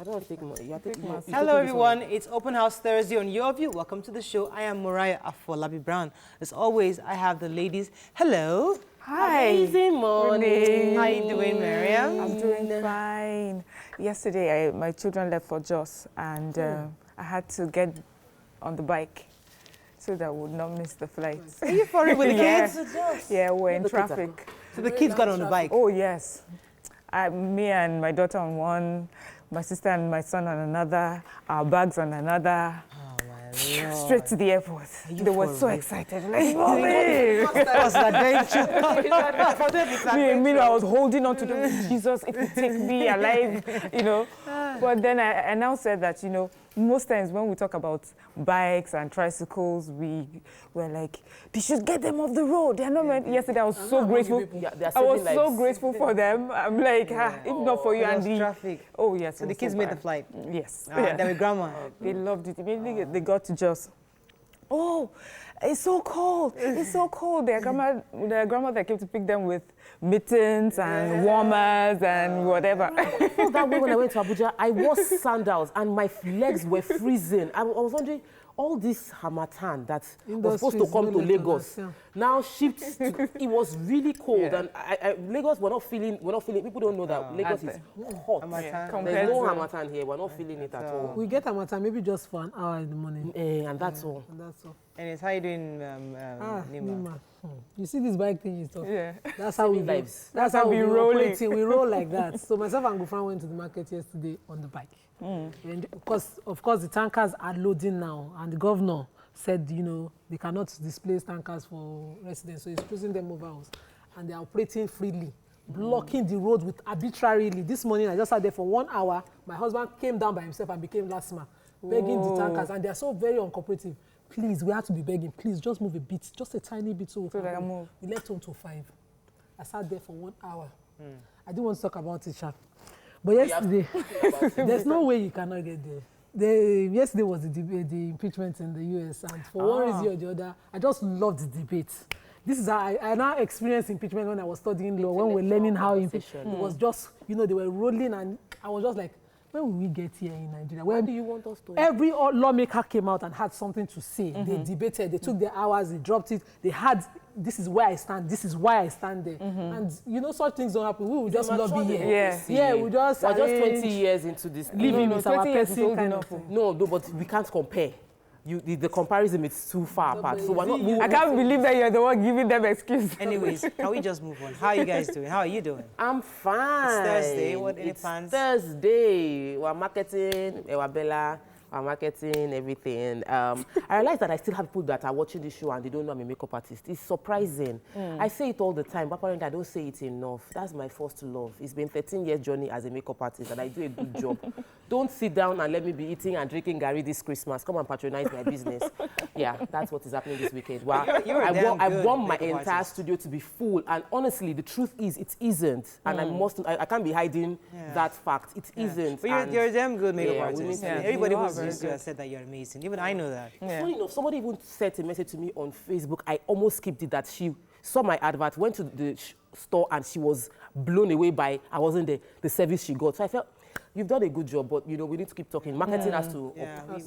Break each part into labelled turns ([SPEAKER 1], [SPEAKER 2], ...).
[SPEAKER 1] I don't take money. You take money.
[SPEAKER 2] Hello, everyone. It's Open House Thursday on Your View. Welcome to the show. I am Mariah Afolabi Brown. As always, I have the ladies. Hello.
[SPEAKER 1] Hi. Amazing morning.
[SPEAKER 2] How you doing, Mariam?
[SPEAKER 3] I'm doing fine. Yesterday, my children left for Jos, and I had to get on the bike so that I would not miss the flight.
[SPEAKER 2] Are you foreign with the kids?
[SPEAKER 3] Yeah, we're in traffic.
[SPEAKER 2] So the kids got on the bike?
[SPEAKER 3] Oh, yes. Me and my daughter on one, my sister and my son on another, our bags on another.
[SPEAKER 2] Oh, my Lord.
[SPEAKER 3] Straight to the airport. They were so excited. Like, Mommy!
[SPEAKER 2] That was an adventure. For them, it's
[SPEAKER 3] Me, I was holding on to them. Jesus, if you take me alive, you know. But then I now said that, you know, most times when we talk about bikes and tricycles, we're like, they should get them off the road. They're not meant. Yesterday, I was so grateful. I was so grateful for them. I'm like, if not for you and the
[SPEAKER 2] traffic.
[SPEAKER 3] Oh, yes.
[SPEAKER 2] So the kids made the flight?
[SPEAKER 3] Yes.
[SPEAKER 2] Then with grandma?
[SPEAKER 3] They loved it. Immediately they got to Jos. Oh, it's so cold. It's so cold. Their grandmother came to pick them with mittens and warmers and whatever.
[SPEAKER 1] I felt that way when I went to Abuja. I wore sandals and my legs were freezing. I was wondering, all this harmattan that was supposed to come to Lagos now shifts to, it was really cold, and Lagos we're not feeling people don't know that Lagos is hot. There's no harmattan here. We're not feeling it at all.
[SPEAKER 4] We get harmattan maybe just for an hour in the morning.
[SPEAKER 1] And that's all.
[SPEAKER 4] And that's all.
[SPEAKER 2] And it's how you doing, Nima?
[SPEAKER 4] You see this bike thing is tough.
[SPEAKER 3] Yeah.
[SPEAKER 4] That's how we
[SPEAKER 1] vibes.
[SPEAKER 4] That's how we roll. We roll like that. So myself and Gufran went to the market yesterday on the bike. And of course, the tankers are loading now, and the governor said, you know, they cannot displace tankers for residents, so he's cruising them over us, and they're operating freely, blocking the road with arbitrarily. This morning, I just sat there for 1 hour. My husband came down by himself and became last man, begging the tankers, and they're so very uncooperative. Please, we have to be begging. Please, just move a bit, just a tiny bit, so we can move. We left home till 5. I sat there for 1 hour. I didn't want to talk about it, Sha. But yesterday, there's no way you cannot get there. Yesterday was the impeachment in the US, and for one reason or the other, I just loved the debate. This is how I now experienced impeachment when I was studying law, when we were learning how impeachment. It was just, you know, they were rolling, and I was just like, when will we get here in Nigeria? When
[SPEAKER 1] do you want us to?
[SPEAKER 4] Every lawmaker came out and had something to say. They debated, they took their hours, they dropped it. They had, this is where I stand, this is why I stand there. And you know, such things don't happen. We will just lobby here. Yeah, we just.
[SPEAKER 1] We're just 20 years into this.
[SPEAKER 4] Living with our person kind of thing.
[SPEAKER 1] No, but we can't compare. The comparison is too far apart. So we're not.
[SPEAKER 3] I can't believe that you're the one giving them excuse.
[SPEAKER 2] Anyways, can we just move on? How are you guys doing? How are you doing?
[SPEAKER 1] I'm fine.
[SPEAKER 2] It's Thursday. What any plans?
[SPEAKER 1] Thursday. We're marketing. We're Bella. We're marketing everything. I realize that I still have people that are watching this show and they don't know I'm a makeup artist. It's surprising. I say it all the time, but apparently I don't say it enough. That's my first love. It's been 13 years journey as a makeup artist, and I do a good job. Don't sit down and let me be eating and drinking Gary this Christmas. Come and patronize my business. Yeah, that's what is happening this weekend. Well, I want my entire studio to be full, and honestly, the truth is, it isn't. And I can't be hiding that fact. It isn't.
[SPEAKER 2] But you're a damn good makeup
[SPEAKER 1] we
[SPEAKER 2] artist.
[SPEAKER 1] need to-
[SPEAKER 2] Everybody who's used to have said that you're amazing. Even I know that.
[SPEAKER 1] Funny enough, somebody even sent a message to me on Facebook. I almost skipped it, that she saw my advert, went to the store, and she was blown away by, I wasn't there, the service she got. So I felt, you've done a good job, but you know, we need to keep talking. Marketing has to we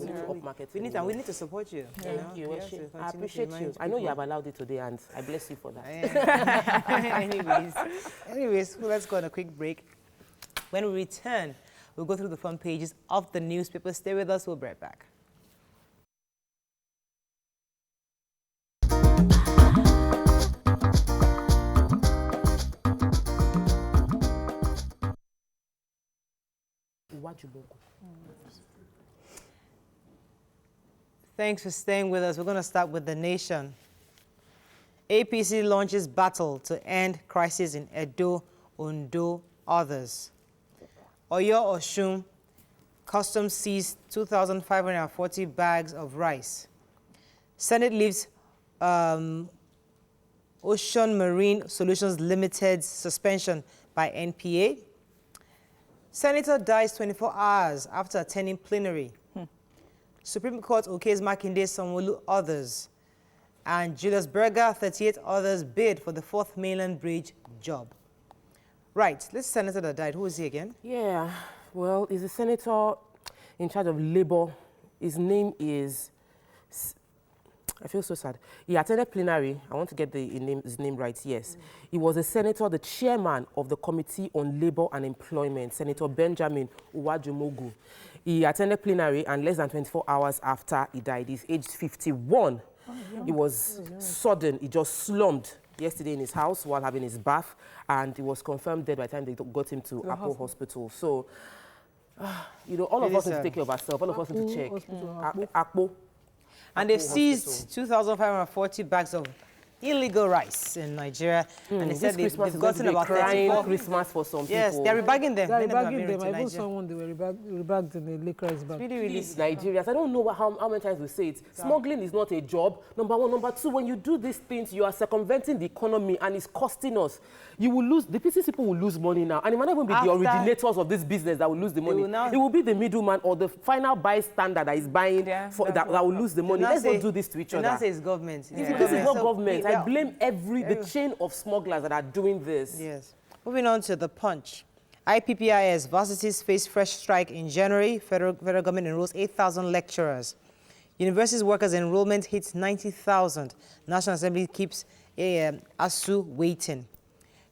[SPEAKER 1] need to up marketing.
[SPEAKER 2] We need to support you.
[SPEAKER 1] Thank you. I appreciate you. I know you have allowed it today, and I bless you for that.
[SPEAKER 2] Anyways, well, let's go on a quick break. When we return, we'll go through the front pages of the newspaper. Stay with us. We'll be right back. Thanks for staying with us. We're going to start with The Nation. APC launches battle to end crisis in Edo, Ondo, others. Oyo Oshun, Customs seized 2,540 bags of rice. Senate leaves Ocean Marine Solutions Limited suspension by NPA. Senator dies 24 hours after attending plenary. Supreme Court okays Makinde Sanwo-Olu, others. And Julius Berger, 38 others bid for the 4th mainland bridge job. Right, this senator that died, who is he again?
[SPEAKER 1] Yeah, Well, he's a senator in charge of Labour. His name is... I feel so sad. He attended plenary. I want to get his name right, yes. He was a senator, the chairman of the Committee on Labour and Employment, Senator Benjamin Uwajumogu. He attended plenary, and less than 24 hours after he died, he's aged 51. He was sudden. He just slumped yesterday in his house while having his bath, and he was confirmed dead by the time they got him to Apple Hospital. So, you know, all of us need to take care of ourselves. All of us need to check. Apple.
[SPEAKER 2] And they've seized 2,540 bags of illegal rice in Nigeria, and they said they've gotten about 34.
[SPEAKER 1] Christmas for some people.
[SPEAKER 2] Yes, they're rebagging them.
[SPEAKER 4] They're rebagging them. I even saw one, they were rebagged in a lake rice bag.
[SPEAKER 1] Really, Nigerians, I don't know how many times we say it. Smuggling is not a job, number one. Number two, when you do these things, you are circumventing the economy, and it's costing us. You will lose, the business people will lose money now, and it might not even be the originators of this business that will lose the money. It will be the middleman or the final bystander that is buying that will lose the money. Let's not do this to each other.
[SPEAKER 2] Now say it's government.
[SPEAKER 1] This is not government. I blame the chain of smugglers that are doing this.
[SPEAKER 2] Yes. Moving on to the Punch. IPPIS varsities face fresh strike in January. Federal government enrolls 8,000 lecturers. Universities workers' enrollment hits 90,000. National Assembly keeps ASU waiting.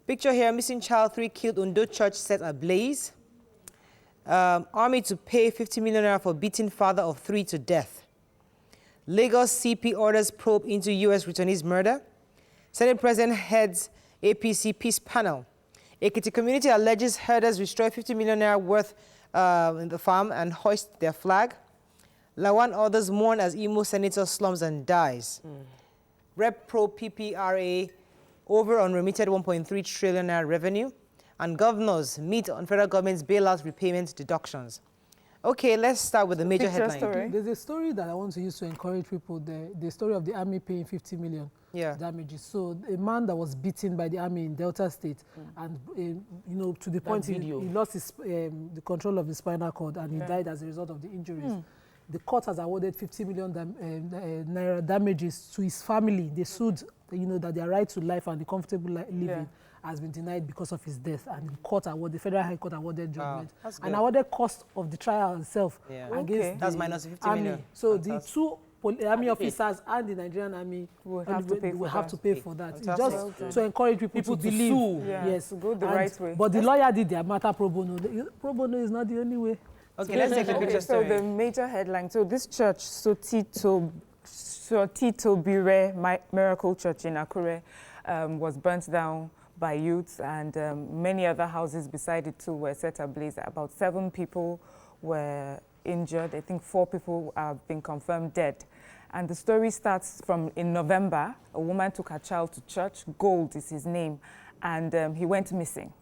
[SPEAKER 2] Picture here, missing child 3 killed, Ondo church set ablaze. Army to pay 50 million naira for beating father of 3 to death. Lagos CP orders probe into U.S. returnees murder. Senate President heads APC peace panel. Ekiti community alleges herders destroy 50 million naira worth in the farm and hoist their flag. Lawan others mourn as Imo senator slums and dies. Rep pro PPRA over unremitted 1.3 trillion naira revenue. And governors meet on federal government's bailout repayment deductions. Okay, let's start with the major headline.
[SPEAKER 3] Story.
[SPEAKER 4] There's a story that I want to use to encourage people, the story of the army paying 50 million damages. So a man that was beaten by the army in Delta State, and you know, to the point he lost his, the control of his spinal cord, and he died as a result of the injuries. The court has awarded 50 million naira damages to his family. They sued, you know, that their right to life and the comfortable living has been denied because of his death, and the Federal High Court awarded judgment and awarded cost of the trial itself against
[SPEAKER 2] that's minus 50
[SPEAKER 4] army.
[SPEAKER 2] million.
[SPEAKER 4] So the two army officers and the Nigerian army will have to pay for that. It's just to encourage people to believe.
[SPEAKER 3] Sue. Yes, to go the right way.
[SPEAKER 4] But the lawyer did their matter pro bono. Pro bono is not the only way.
[SPEAKER 2] Okay, let's take the picture story.
[SPEAKER 3] So the major headline. So this church, Sotito Bire Miracle Church in Akure, was burnt down by youths, and many other houses beside it too were set ablaze. About 7 people were injured. I think 4 people have been confirmed dead. And the story starts from in November. A woman took her child to church. Gold is his name. And he went missing.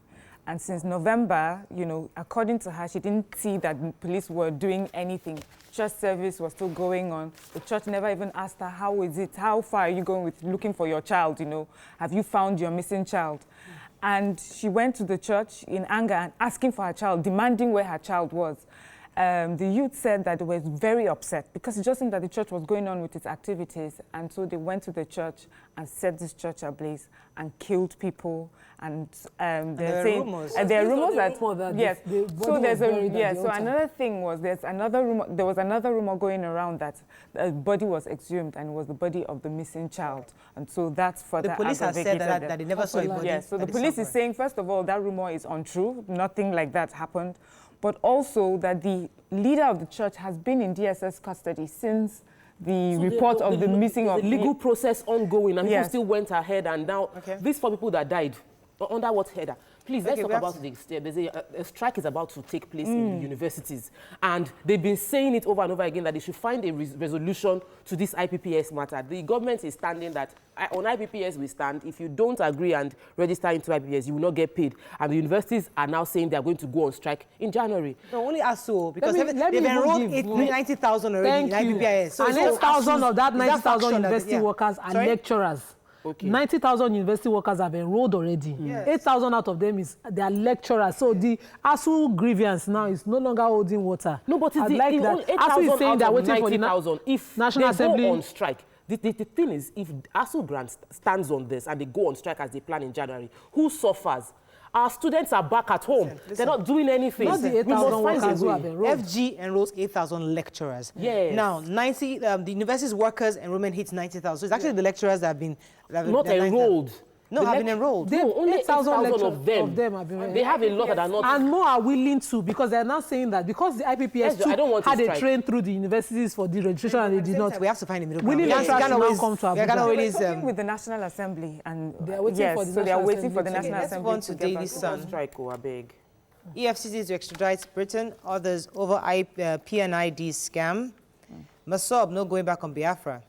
[SPEAKER 3] And since November, you know, according to her, she didn't see that police were doing anything. Church service was still going on. The church never even asked her, how is it? How far are you going with looking for your child, you know? Have you found your missing child? And she went to the church in anger and asking for her child, demanding where her child was. The youth said that they were very upset because it just seemed that the church was going on with its activities. And so they went to the church and set this church ablaze and killed people. And they're saying,
[SPEAKER 2] rumors.
[SPEAKER 3] There are rumors that, yes. So there's so
[SPEAKER 4] altar.
[SPEAKER 3] another thing was, there was another rumor going around that a body was exhumed and it was the body of the missing child. And so that's further
[SPEAKER 2] The police has said that they never saw a body.
[SPEAKER 3] Yes, so the police is saying, first of all, that rumor is untrue. Nothing like that happened. But also that the leader of the church has been in DSS custody since the report of the missing of...
[SPEAKER 1] The legal process ongoing, and people still went ahead, and now these 4 people that died, under what header? Please, let's talk about this. There's a strike is about to take place in the universities, and they've been saying it over and over again that they should find a resolution to this IPPS matter. The government is standing that on IPPS we stand. If you don't agree and register into IPPS, you will not get paid. And the universities are now saying they are going to go on strike in January.
[SPEAKER 2] No, only ASU, because they've enrolled 90,000 already in IPPS.
[SPEAKER 4] So and 8,000 of that 90,000 university workers are lecturers.
[SPEAKER 1] Okay.
[SPEAKER 4] 90,000 university workers have enrolled already. 8,000 out of them they are lecturers. So the ASU grievance now is no longer holding water.
[SPEAKER 1] No, but it's
[SPEAKER 4] like that. ASU is saying they're waiting for the National Assembly.
[SPEAKER 1] Go on strike. The thing is, if ASU Grant stands on this and they go on strike as they plan in January, who suffers? Our students are back at home. They're not doing anything.
[SPEAKER 4] Not the
[SPEAKER 1] We
[SPEAKER 4] 8,000
[SPEAKER 1] must find
[SPEAKER 4] workers
[SPEAKER 1] a
[SPEAKER 4] who
[SPEAKER 1] way.
[SPEAKER 4] have enrolled.
[SPEAKER 2] FG enrolls 8,000 lecturers.
[SPEAKER 1] Yes.
[SPEAKER 2] Now, the university's workers enrollment hits 90,000. So it's actually the lecturers that have been...
[SPEAKER 1] Not enrolled.
[SPEAKER 2] No, have been enrolled.
[SPEAKER 1] No, only 8,000
[SPEAKER 4] of them have been.
[SPEAKER 1] They have a lot that are not.
[SPEAKER 4] And more are willing to, because they're now saying that because the IPPS
[SPEAKER 1] Yes, I don't want to
[SPEAKER 4] had a
[SPEAKER 1] strike.
[SPEAKER 4] train through the universities for the registration and they did not.
[SPEAKER 2] We have to find a middle
[SPEAKER 4] Willing
[SPEAKER 2] ground.
[SPEAKER 4] lecturers now come to
[SPEAKER 2] We can
[SPEAKER 4] Abuja.
[SPEAKER 2] always...
[SPEAKER 3] Talking with the National Assembly and
[SPEAKER 4] They are waiting
[SPEAKER 3] yes,
[SPEAKER 4] for the
[SPEAKER 3] so they are
[SPEAKER 4] National
[SPEAKER 3] waiting for the
[SPEAKER 4] Assembly to-
[SPEAKER 3] National
[SPEAKER 2] Let's
[SPEAKER 3] Assembly
[SPEAKER 2] go on to
[SPEAKER 3] get
[SPEAKER 2] Daily
[SPEAKER 3] back.
[SPEAKER 2] Sun.
[SPEAKER 1] Strike, I beg.
[SPEAKER 2] EFCC to extradite Britain, others over PNID scam. Masob no going back on Biafra.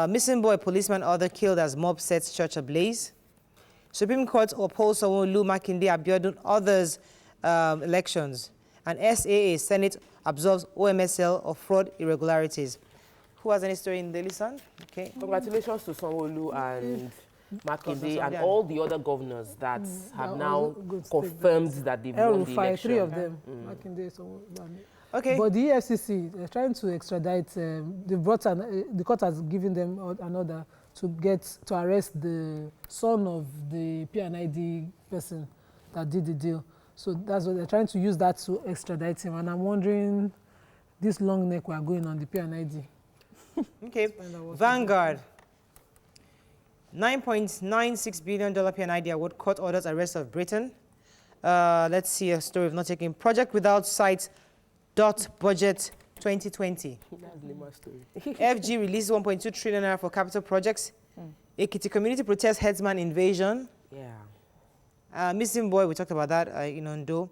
[SPEAKER 2] Missing boy, policeman, other killed as mob sets church ablaze. Supreme Court upholds Sanwo-Olu, Makinde, Abiodun, others elections. And SAA, Senate, absolves OMSL of fraud irregularities. Who has any story in Daily Sun? Okay.
[SPEAKER 1] Congratulations to Sanwo-Olu and Makinde and
[SPEAKER 2] yeah.
[SPEAKER 1] all the other governors that have
[SPEAKER 4] Yeah,
[SPEAKER 1] now
[SPEAKER 4] all good
[SPEAKER 1] confirmed that they've won the
[SPEAKER 4] El-Rufai,
[SPEAKER 1] election.
[SPEAKER 4] 3 of them. Makinde,
[SPEAKER 2] Okay.
[SPEAKER 4] But the EFCC, they're trying to extradite, they brought the court has given them an order to arrest the son of the PNID person that did the deal. So that's what they're trying to use that to extradite him. And I'm wondering, this long neck we are going on the PNID.
[SPEAKER 2] Okay. Vanguard. $9.96 billion PNID award court orders arrest of Britain. Let's see a story of not taking project without sight. Budget 2020.
[SPEAKER 1] That's Lima's story.
[SPEAKER 2] FG releases 1.2 trillion naira for capital projects. Ekiti community protests headsman invasion.
[SPEAKER 1] Yeah.
[SPEAKER 2] Missing boy, we talked about that in Ondo.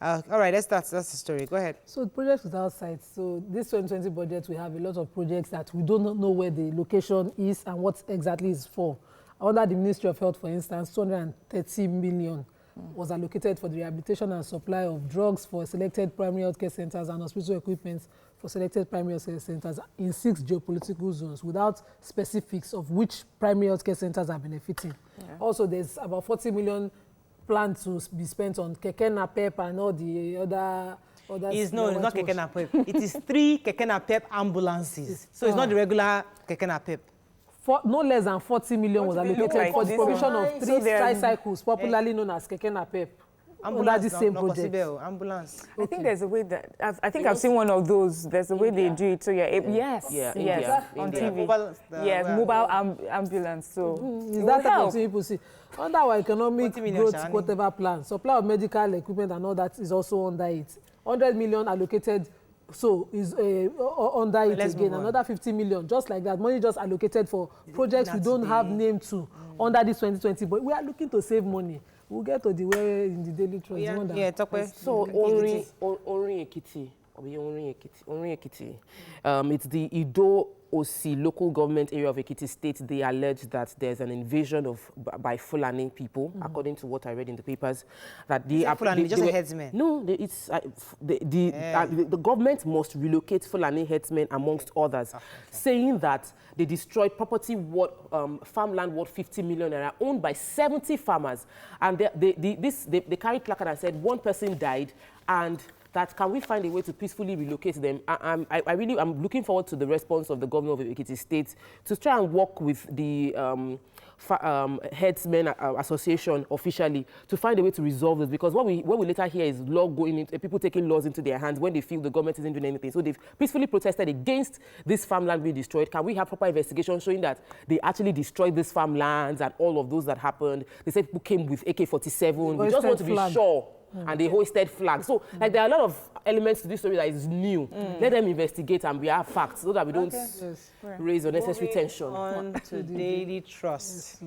[SPEAKER 2] All right, that's the story. Go ahead.
[SPEAKER 4] So projects without sites. So this 2020 budget, we have a lot of projects that we don't know where the location is and what exactly is for. Under the Ministry of Health, for instance, 230 million was allocated for the rehabilitation and supply of drugs for selected primary healthcare centers and hospital equipment for selected primary healthcare centers in 6 geopolitical zones without specifics of which primary healthcare centers are benefiting. Yeah. Also, there's about 40 million planned to be spent on Keke Napep and all the other...
[SPEAKER 2] It's not Keke Napep. It is 3 Keke Napep ambulances. So it's not the regular Keke Napep.
[SPEAKER 4] No less than 40 million was allocated for the provision of 3 tricycles, popularly known as Keke Napep. Under the same project.
[SPEAKER 2] Ambulance.
[SPEAKER 3] I think there's a way that I've seen one of those. There's a way they do it. So yes, on TV. Mobile ambulance. So
[SPEAKER 4] is that type of thing people see under our economic growth whatever plan? Supply of medical equipment and all that is also under it. 100 million allocated. So is under it again, another 50 million, just like that. Money just allocated for projects we don't have name to under this 2020. But we are looking to save money. We'll get to the way in the Daily Trust.
[SPEAKER 1] So Orin Ekiti. It's the Ido Osi local government area of Ekiti State. They allege that there's an invasion by Fulani people, according to what I read in the papers. That they are
[SPEAKER 2] Fulani, just a headsman.
[SPEAKER 1] No, it's the government must relocate Fulani headsmen amongst others, saying that they destroyed property farmland worth 50 million naira owned by 70 farmers, and they carried placard and said one person died and that can we find a way to peacefully relocate them? I'm looking forward to the response of the governor of Ekiti State to try and work with the Headsmen Association officially to find a way to resolve this, because what we later hear is people taking laws into their hands when they feel the government isn't doing anything. So they've peacefully protested against this farmland being destroyed. Can we have proper investigation showing that they actually destroyed these farmlands and all of those that happened? They said people came with AK-47. We just want to be sure. And they hoisted flags. So, there are a lot of elements to this story that is new. Let them investigate and we have facts so that we don't raise unnecessary tension.
[SPEAKER 2] On to Daily Trust.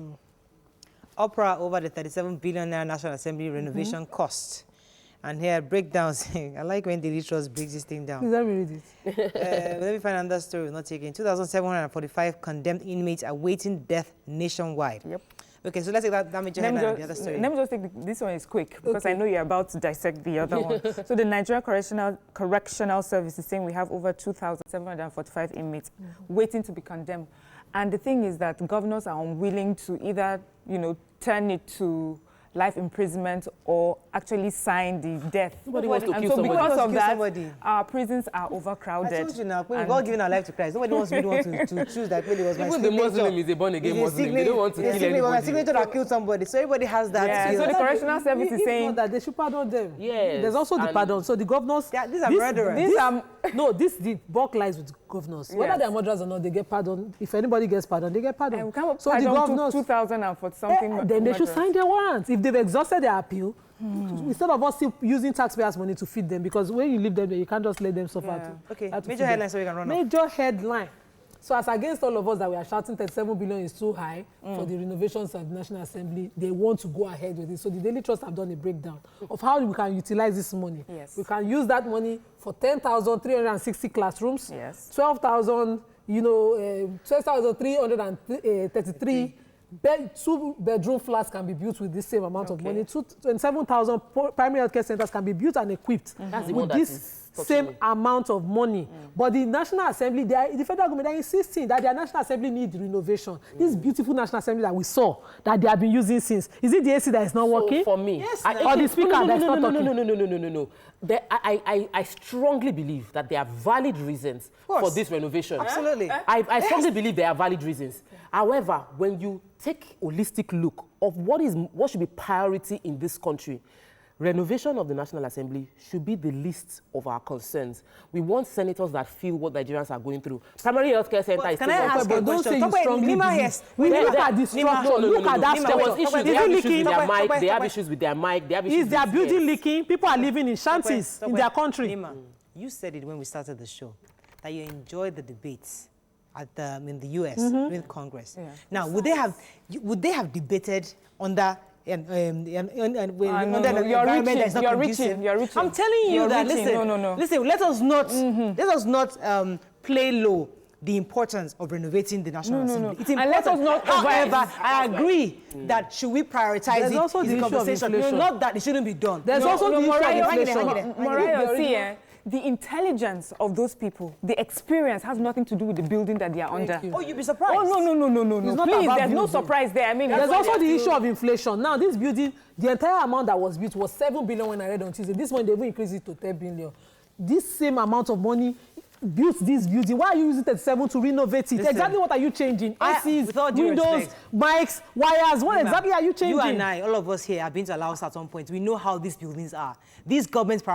[SPEAKER 2] Opera over the 37 billion naira National Assembly renovation cost. And here, breakdowns. I like when Daily Trust breaks this thing down.
[SPEAKER 4] Let me read it.
[SPEAKER 2] Let me find another story we're not taking. 2,745 condemned inmates awaiting death nationwide. Yep. Okay, so let's take that major headline of the other story.
[SPEAKER 3] Let me just take this one is quick because I know you're about to dissect the other one. So the Nigeria Correctional Service is saying we have over 2,745 inmates waiting to be condemned. And the thing is that governors are unwilling to either, turn it to life imprisonment or actually sign the death.
[SPEAKER 1] Nobody wants to
[SPEAKER 3] and
[SPEAKER 1] kill
[SPEAKER 3] so
[SPEAKER 1] somebody.
[SPEAKER 3] because of that,
[SPEAKER 2] somebody.
[SPEAKER 3] our prisons are overcrowded.
[SPEAKER 2] I told you now, when we've all given our life to Christ, nobody wants to choose that maybe it was my
[SPEAKER 1] Even the
[SPEAKER 2] signature.
[SPEAKER 1] Muslim is a born-again Muslim. They don't want to kill anybody.
[SPEAKER 2] My signature that killed somebody, so everybody has that.
[SPEAKER 3] Yeah, so the correctional service is saying
[SPEAKER 4] that they should pardon them.
[SPEAKER 1] Yes,
[SPEAKER 4] There's also the pardon. So the governors.
[SPEAKER 2] Yeah, these are murderers.
[SPEAKER 4] The bulk lies with governors. Whether they are murderers or not, they get pardoned. If anybody gets pardoned, they get pardoned.
[SPEAKER 3] So the governors 2,040 something.
[SPEAKER 4] Then they should sign their warrants. If they've exhausted their appeal, instead of us still using taxpayers' money to feed them, because when you leave them there, you can't just let them suffer.
[SPEAKER 2] Okay, major headlines so we can run off.
[SPEAKER 4] Major headline. So as against all of us that we are shouting 37 billion is too high for the renovations of the National Assembly, they want to go ahead with it. So the Daily Trust have done a breakdown of how we can utilize this money.
[SPEAKER 3] Yes.
[SPEAKER 4] We can use that money for 10,360 classrooms,
[SPEAKER 3] yes.
[SPEAKER 4] 12,000, 12,333 two-bedroom flats can be built with this same amount of money. 27,000 primary healthcare centers can be built and equipped with this same amount of money. But the National Assembly, the federal government, they are insisting that their National Assembly needs renovation. This beautiful National Assembly that we saw, that they have been using since. Is it the AC that is not working?
[SPEAKER 1] For me,
[SPEAKER 4] yes, or the speaker that is not talking?
[SPEAKER 1] No. I strongly believe that there are valid reasons for this renovation.
[SPEAKER 2] Absolutely.
[SPEAKER 1] I strongly believe there are valid reasons. However, when you take a holistic look of what should be priority in this country, renovation of the National Assembly should be the least of our concerns. We want senators that feel what Nigerians are going through. Primary healthcare center is
[SPEAKER 2] can I ask a question?
[SPEAKER 4] Look at this structure. Look at that structure.
[SPEAKER 1] They have issues with their mic. They have issues with their mic. They have issues.
[SPEAKER 4] Is their building leaking? People are living in shanties in their country.
[SPEAKER 2] You said it when we started the show that you enjoyed the debates in the U.S. with Congress. Yeah. Now, would they have debated under
[SPEAKER 3] You're reaching.
[SPEAKER 2] I'm telling you that. Listen. Let us not play low the importance of renovating the National Assembly. It's important.
[SPEAKER 3] And let us not.
[SPEAKER 2] However, I agree that should we prioritize
[SPEAKER 4] There's also the
[SPEAKER 2] conversation. Not that it shouldn't be done.
[SPEAKER 4] There's also the issue of inflation.
[SPEAKER 3] Mariah, the intelligence of those people, the experience has nothing to do with the building that they are under.
[SPEAKER 2] Oh, you'd be surprised.
[SPEAKER 3] Oh, no. Please, there's no surprise there. I mean,
[SPEAKER 4] there's also the issue of inflation. Now, this building, the entire amount that was built was 7 billion when I read on Tuesday. This one, they will increase it to 10 billion. This same amount of money built this building. Why are you using 37 to renovate it?
[SPEAKER 2] Listen,
[SPEAKER 4] exactly what are you changing? ACs, windows, mics, wires. What exactly are you changing?
[SPEAKER 2] You and I, all of us here, have been to Laos at some point. We know how these buildings are. These government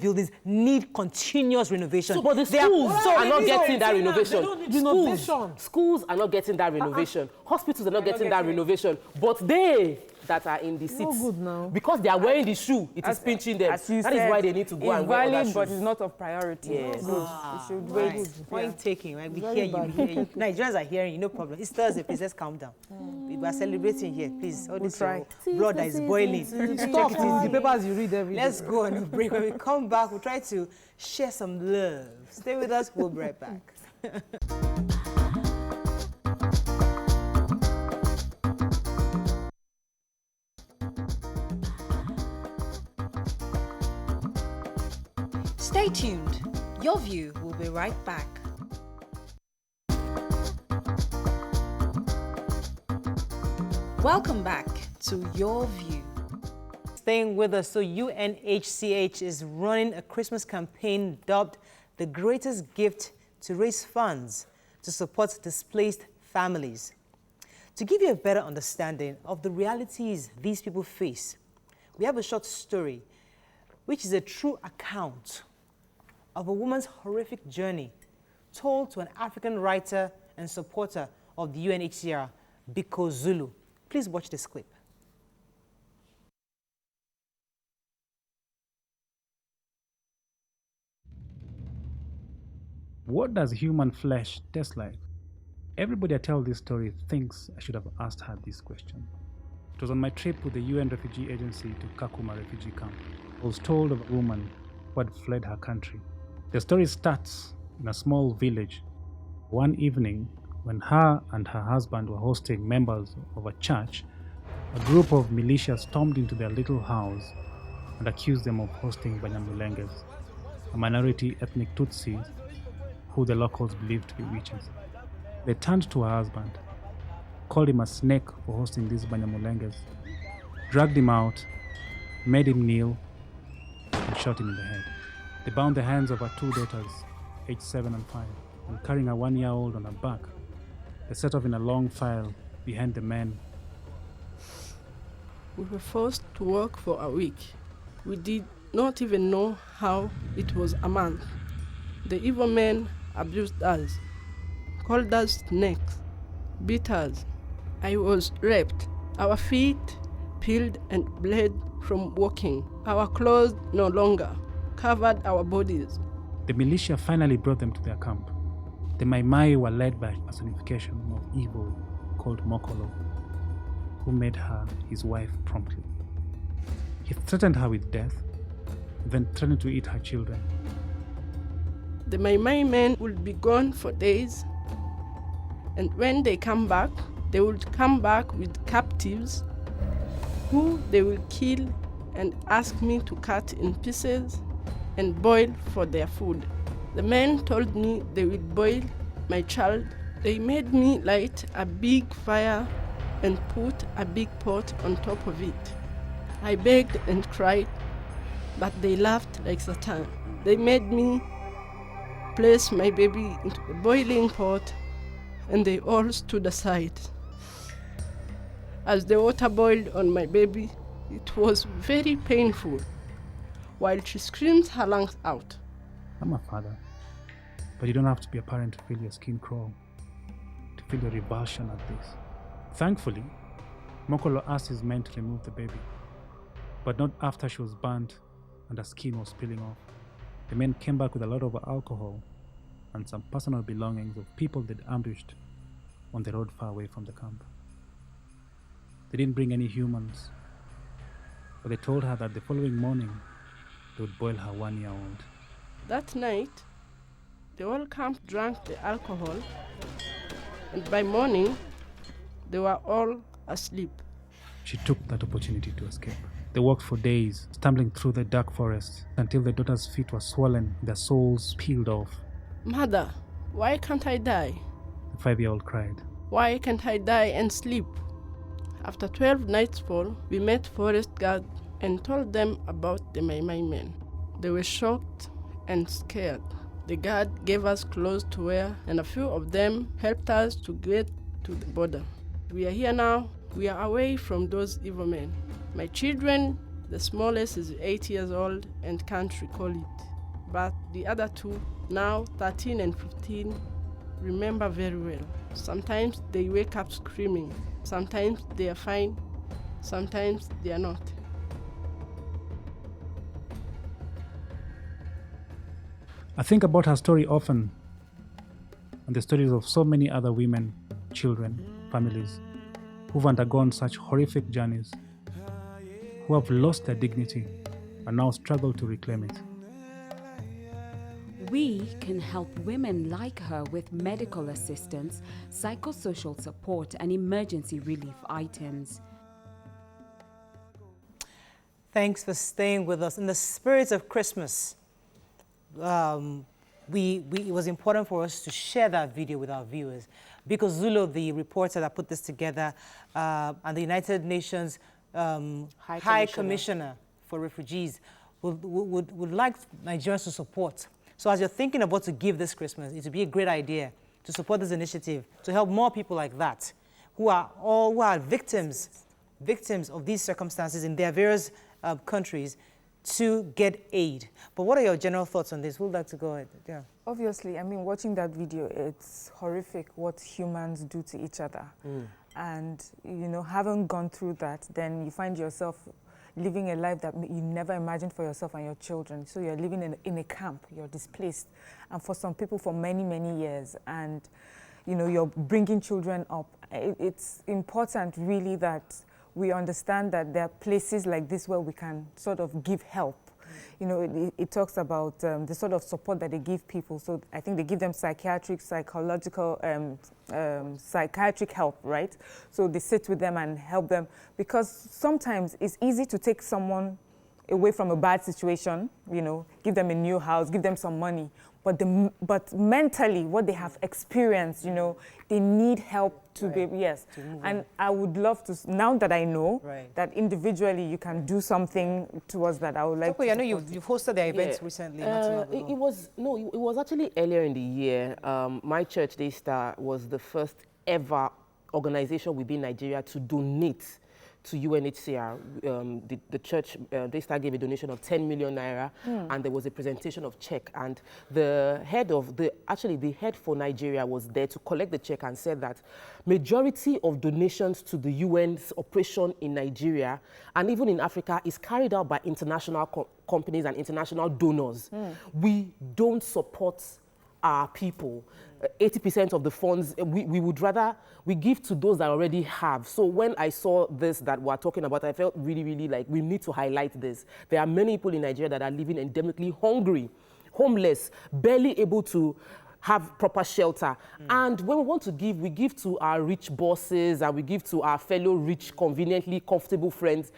[SPEAKER 2] buildings need continuous renovation.
[SPEAKER 1] So, but the schools are not getting that renovation. Schools are not getting that renovation. Hospitals are not getting that renovation. But they that are in the seats, because they are wearing the shoe, it is pinching them. That is why they need to go and wear other shoes.
[SPEAKER 3] It's valid, but it's not of priority.
[SPEAKER 1] Yes.
[SPEAKER 3] You should wait.
[SPEAKER 2] Point taking, right? We hear you. Nigerians are hearing you, no problem. It's Thursday, please, let's calm down. We are celebrating here, please. All this blood that is boiling.
[SPEAKER 4] Stop the papers you read every day.
[SPEAKER 2] Let's go on a break. When we come back, we'll try to share some love. Stay with us, we'll be right back.
[SPEAKER 5] Stay tuned. Your View will be right back. Welcome back to Your View.
[SPEAKER 2] Staying with us, so UNHCR is running a Christmas campaign dubbed The Greatest Gift to raise funds to support displaced families. To give you a better understanding of the realities these people face, we have a short story, which is a true account of a woman's horrific journey told to an African writer and supporter of the UNHCR, Biko Zulu. Please watch this clip.
[SPEAKER 6] What does human flesh taste like? Everybody I tell this story thinks I should have asked her this question. It was on my trip with the UN Refugee Agency to Kakuma refugee camp. I was told of a woman who had fled her country. The story starts in a small village. One evening, when her and her husband were hosting members of a church, a group of militia stormed into their little house and accused them of hosting Banyamulenges, a minority ethnic Tutsis who the locals believed to be witches. They turned to her husband, called him a snake for hosting these Banyamulenges, dragged him out, made him kneel, and shot him in the head. They bound the hands of her two daughters, aged 7 and 5, and carrying a 1-year-old on her back, they set off in a long file behind the men.
[SPEAKER 7] We were forced to work for a week. We did not even know how it was a month. The evil men abused us, called us snakes, beat us. I was raped. Our feet peeled and bled from walking. Our clothes no longer covered our bodies.
[SPEAKER 6] The militia finally brought them to their camp. The Mai Mai were led by a personification of evil called Mokolo, who made her his wife promptly. He threatened her with death, then threatened to eat her children.
[SPEAKER 7] The Mai Mai men would be gone for days, and when they come back, they would come back with captives who they will kill and ask me to cut in pieces and boil for their food. The men told me they will boil my child. They made me light a big fire and put a big pot on top of it. I begged and cried, but they laughed like Satan. They made me place my baby into a boiling pot, and they all stood aside. As the water boiled on my baby, it was very painful, while she screamed her lungs out.
[SPEAKER 6] I'm a father, but you don't have to be a parent to feel your skin crawl, to feel your revulsion at this. Thankfully, Mokolo asked his men to remove the baby, but not after she was burnt and her skin was peeling off. The men came back with a lot of alcohol and some personal belongings of people they'd ambushed on the road far away from the camp. They didn't bring any humans, but they told her that the following morning they would boil her 1-year-old.
[SPEAKER 7] That night, the whole camp drank the alcohol, and by morning, they were all asleep.
[SPEAKER 6] She took that opportunity to escape. They walked for days, stumbling through the dark forest until the daughters' feet were swollen, their souls peeled off.
[SPEAKER 7] Mother, why can't I die?
[SPEAKER 6] The 5-year-old cried.
[SPEAKER 7] Why can't I die and sleep? After 12 nightfall, we met forest guards and told them about the Mai Mai men. They were shocked and scared. The guard gave us clothes to wear, and a few of them helped us to get to the border. We are here now. We are away from those evil men. My children, the smallest is 8 years old and can't recall it. But the other two, now 13 and 15, remember very well. Sometimes they wake up screaming. Sometimes they are fine. Sometimes they are not.
[SPEAKER 6] I think about her story often, and the stories of so many other women, children, families, who've undergone such horrific journeys, who have lost their dignity and now struggle to reclaim it.
[SPEAKER 8] We can help women like her with medical assistance, psychosocial support, and emergency relief items.
[SPEAKER 2] Thanks for staying with us. In the spirit of Christmas, it was important for us to share that video with our viewers because Zulu, the reporter that put this together, and the United Nations High Commissioner for Refugees would like Nigerians to support. So as you're thinking about what to give this Christmas, it would be a great idea to support this initiative to help more people like that who are victims of these circumstances in their various countries to get aid. But what are your general thoughts on this? Who would like to go ahead? Yeah.
[SPEAKER 3] Obviously, I mean, watching that video, it's horrific what humans do to each other. And, you know, having gone through that, then you find yourself living a life that you never imagined for yourself and your children. So you're living in a camp, you're displaced. And for some people, for many, many years. And, you know, you're bringing children up. It's important, really, that we understand that there are places like this where we can sort of give help. You know, it talks about the sort of support that they give people. So I think they give them psychiatric, psychological, psychiatric help, right? So they sit with them and help them because sometimes it's easy to take someone away from a bad situation, you know, give them a new house, give them some money. But mentally, what they have experienced, you know, they need help to be, yes. And I would love to, now that I know that individually you can do something towards that, I would like to.
[SPEAKER 2] I know you've hosted the events recently.
[SPEAKER 1] It was actually earlier in the year. My church, Daystar, was the first ever organization within Nigeria to donate to UNHCR. The church, Daystar gave a donation of 10 million naira, and there was a presentation of check. And the head of the head for Nigeria was there to collect the check and said that majority of donations to the UN's operation in Nigeria and even in Africa is carried out by international companies and international donors. We don't support our people. 80% of the funds, we would rather, we give to those that already have. So when I saw this that we're talking about, I felt really, really like we need to highlight this. There are many people in Nigeria that are living endemically hungry, homeless, barely able to have proper shelter. And when we want to give, we give to our rich bosses and we give to our fellow rich, conveniently comfortable friends.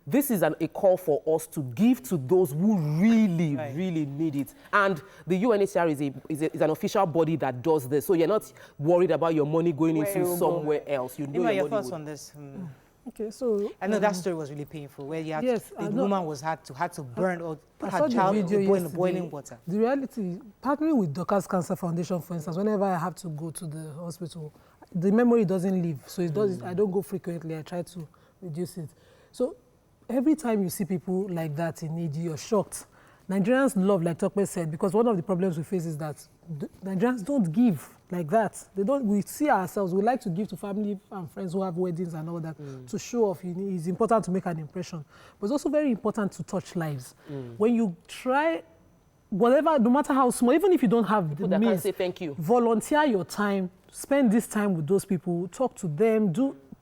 [SPEAKER 1] This is a call for us to give to those who really, really need it. And the UNHCR is an official body that does this. So you're not worried about your money going into somewhere else. You know
[SPEAKER 2] your thoughts on this?
[SPEAKER 4] Okay, so
[SPEAKER 2] I know that story was really painful, where you had the woman had to burn or put her child in boiling water.
[SPEAKER 4] The reality, partnering with Dorcas Cancer Foundation, for instance, whenever I have to go to the hospital, the memory doesn't leave. So it does. I don't go frequently. I try to reduce it. So every time you see people like that in need, you're shocked. Nigerians love, like Tokwe said, because one of the problems we face is that Nigerians don't give like that. They don't. We see ourselves. We like to give to family and friends who have weddings and all that to show off. It's important to make an impression, but it's also very important to touch lives. When you try, whatever, no matter how small, even if you don't have the means,
[SPEAKER 1] say thank you.
[SPEAKER 4] Volunteer your time. Spend this time with those people. Talk to them.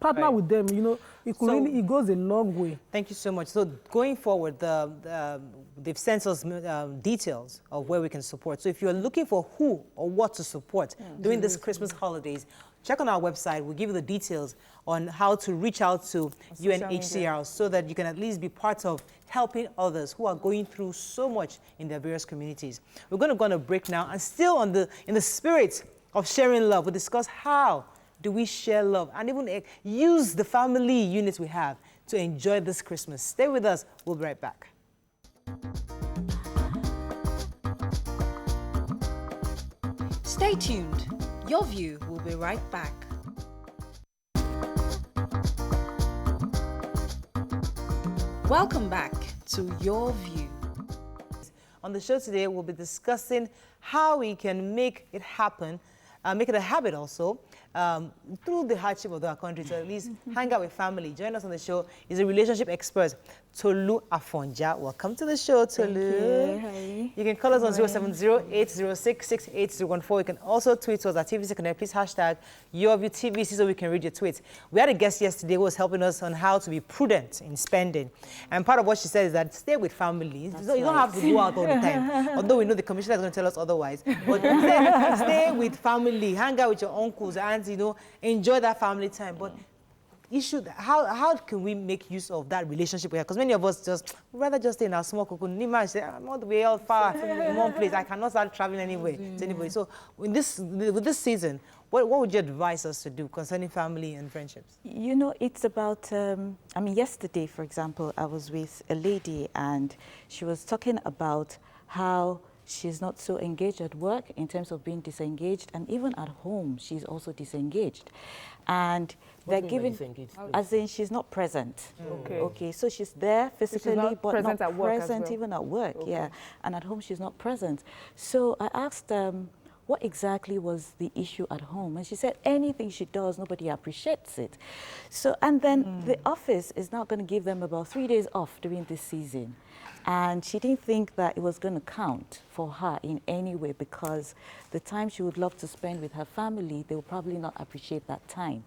[SPEAKER 4] Partner with them, you know, it goes a long way.
[SPEAKER 2] Thank you so much. So going forward, they've sent us details of where we can support. So if you're looking for who or what to support during this Christmas holidays, check on our website. We'll give you the details on how to reach out to UNHCR so that you can at least be part of helping others who are going through so much in their various communities. We're going to go on a break now, and still in the spirit of sharing love, we'll discuss how do we share love and even use the family units we have to enjoy this Christmas. Stay with us. We'll be right back.
[SPEAKER 5] Stay tuned. Your View will be right back. Welcome back to Your View.
[SPEAKER 2] On the show today, we'll be discussing how we can make it happen, make it a habit also, through the hardship of our country, to at least hang out with family. Join us on the show is a relationship expert, Tolu Afonja. Welcome to the show, Tolu.
[SPEAKER 9] Hi.
[SPEAKER 2] You can call us on 070-806-68014. You can also tweet us at TVC Connect. Please hashtag YourViewTVC so we can read your tweets. We had a guest yesterday who was helping us on how to be prudent in spending. And part of what she said is that stay with family. You don't have to go out all the time. Although we know the commissioner is going to tell us otherwise. But stay with family, hang out with your uncles, aunts, you know, enjoy that family time. But you should, how can we make use of that relationship we have? Because many of us rather just stay in our small cocoon. Say, I'm all the way out far in one place. I cannot start traveling anywhere to anybody. So with this season, what would you advise us to do concerning family and friendships?
[SPEAKER 9] You know, it's about, I mean, yesterday, for example, I was with a lady and she was talking about how she's not so engaged at work in terms of being disengaged, and even at home, she's also disengaged. And they're giving, as in she's not present. Okay, so she's there physically, but not present even at work, yeah. And at home, she's not present. So I asked what exactly was the issue at home? And she said anything she does, nobody appreciates it. So, and then the office is now going to give them about 3 days off during this season. And she didn't think that it was going to count for her in any way, because the time she would love to spend with her family, they will probably not appreciate that time.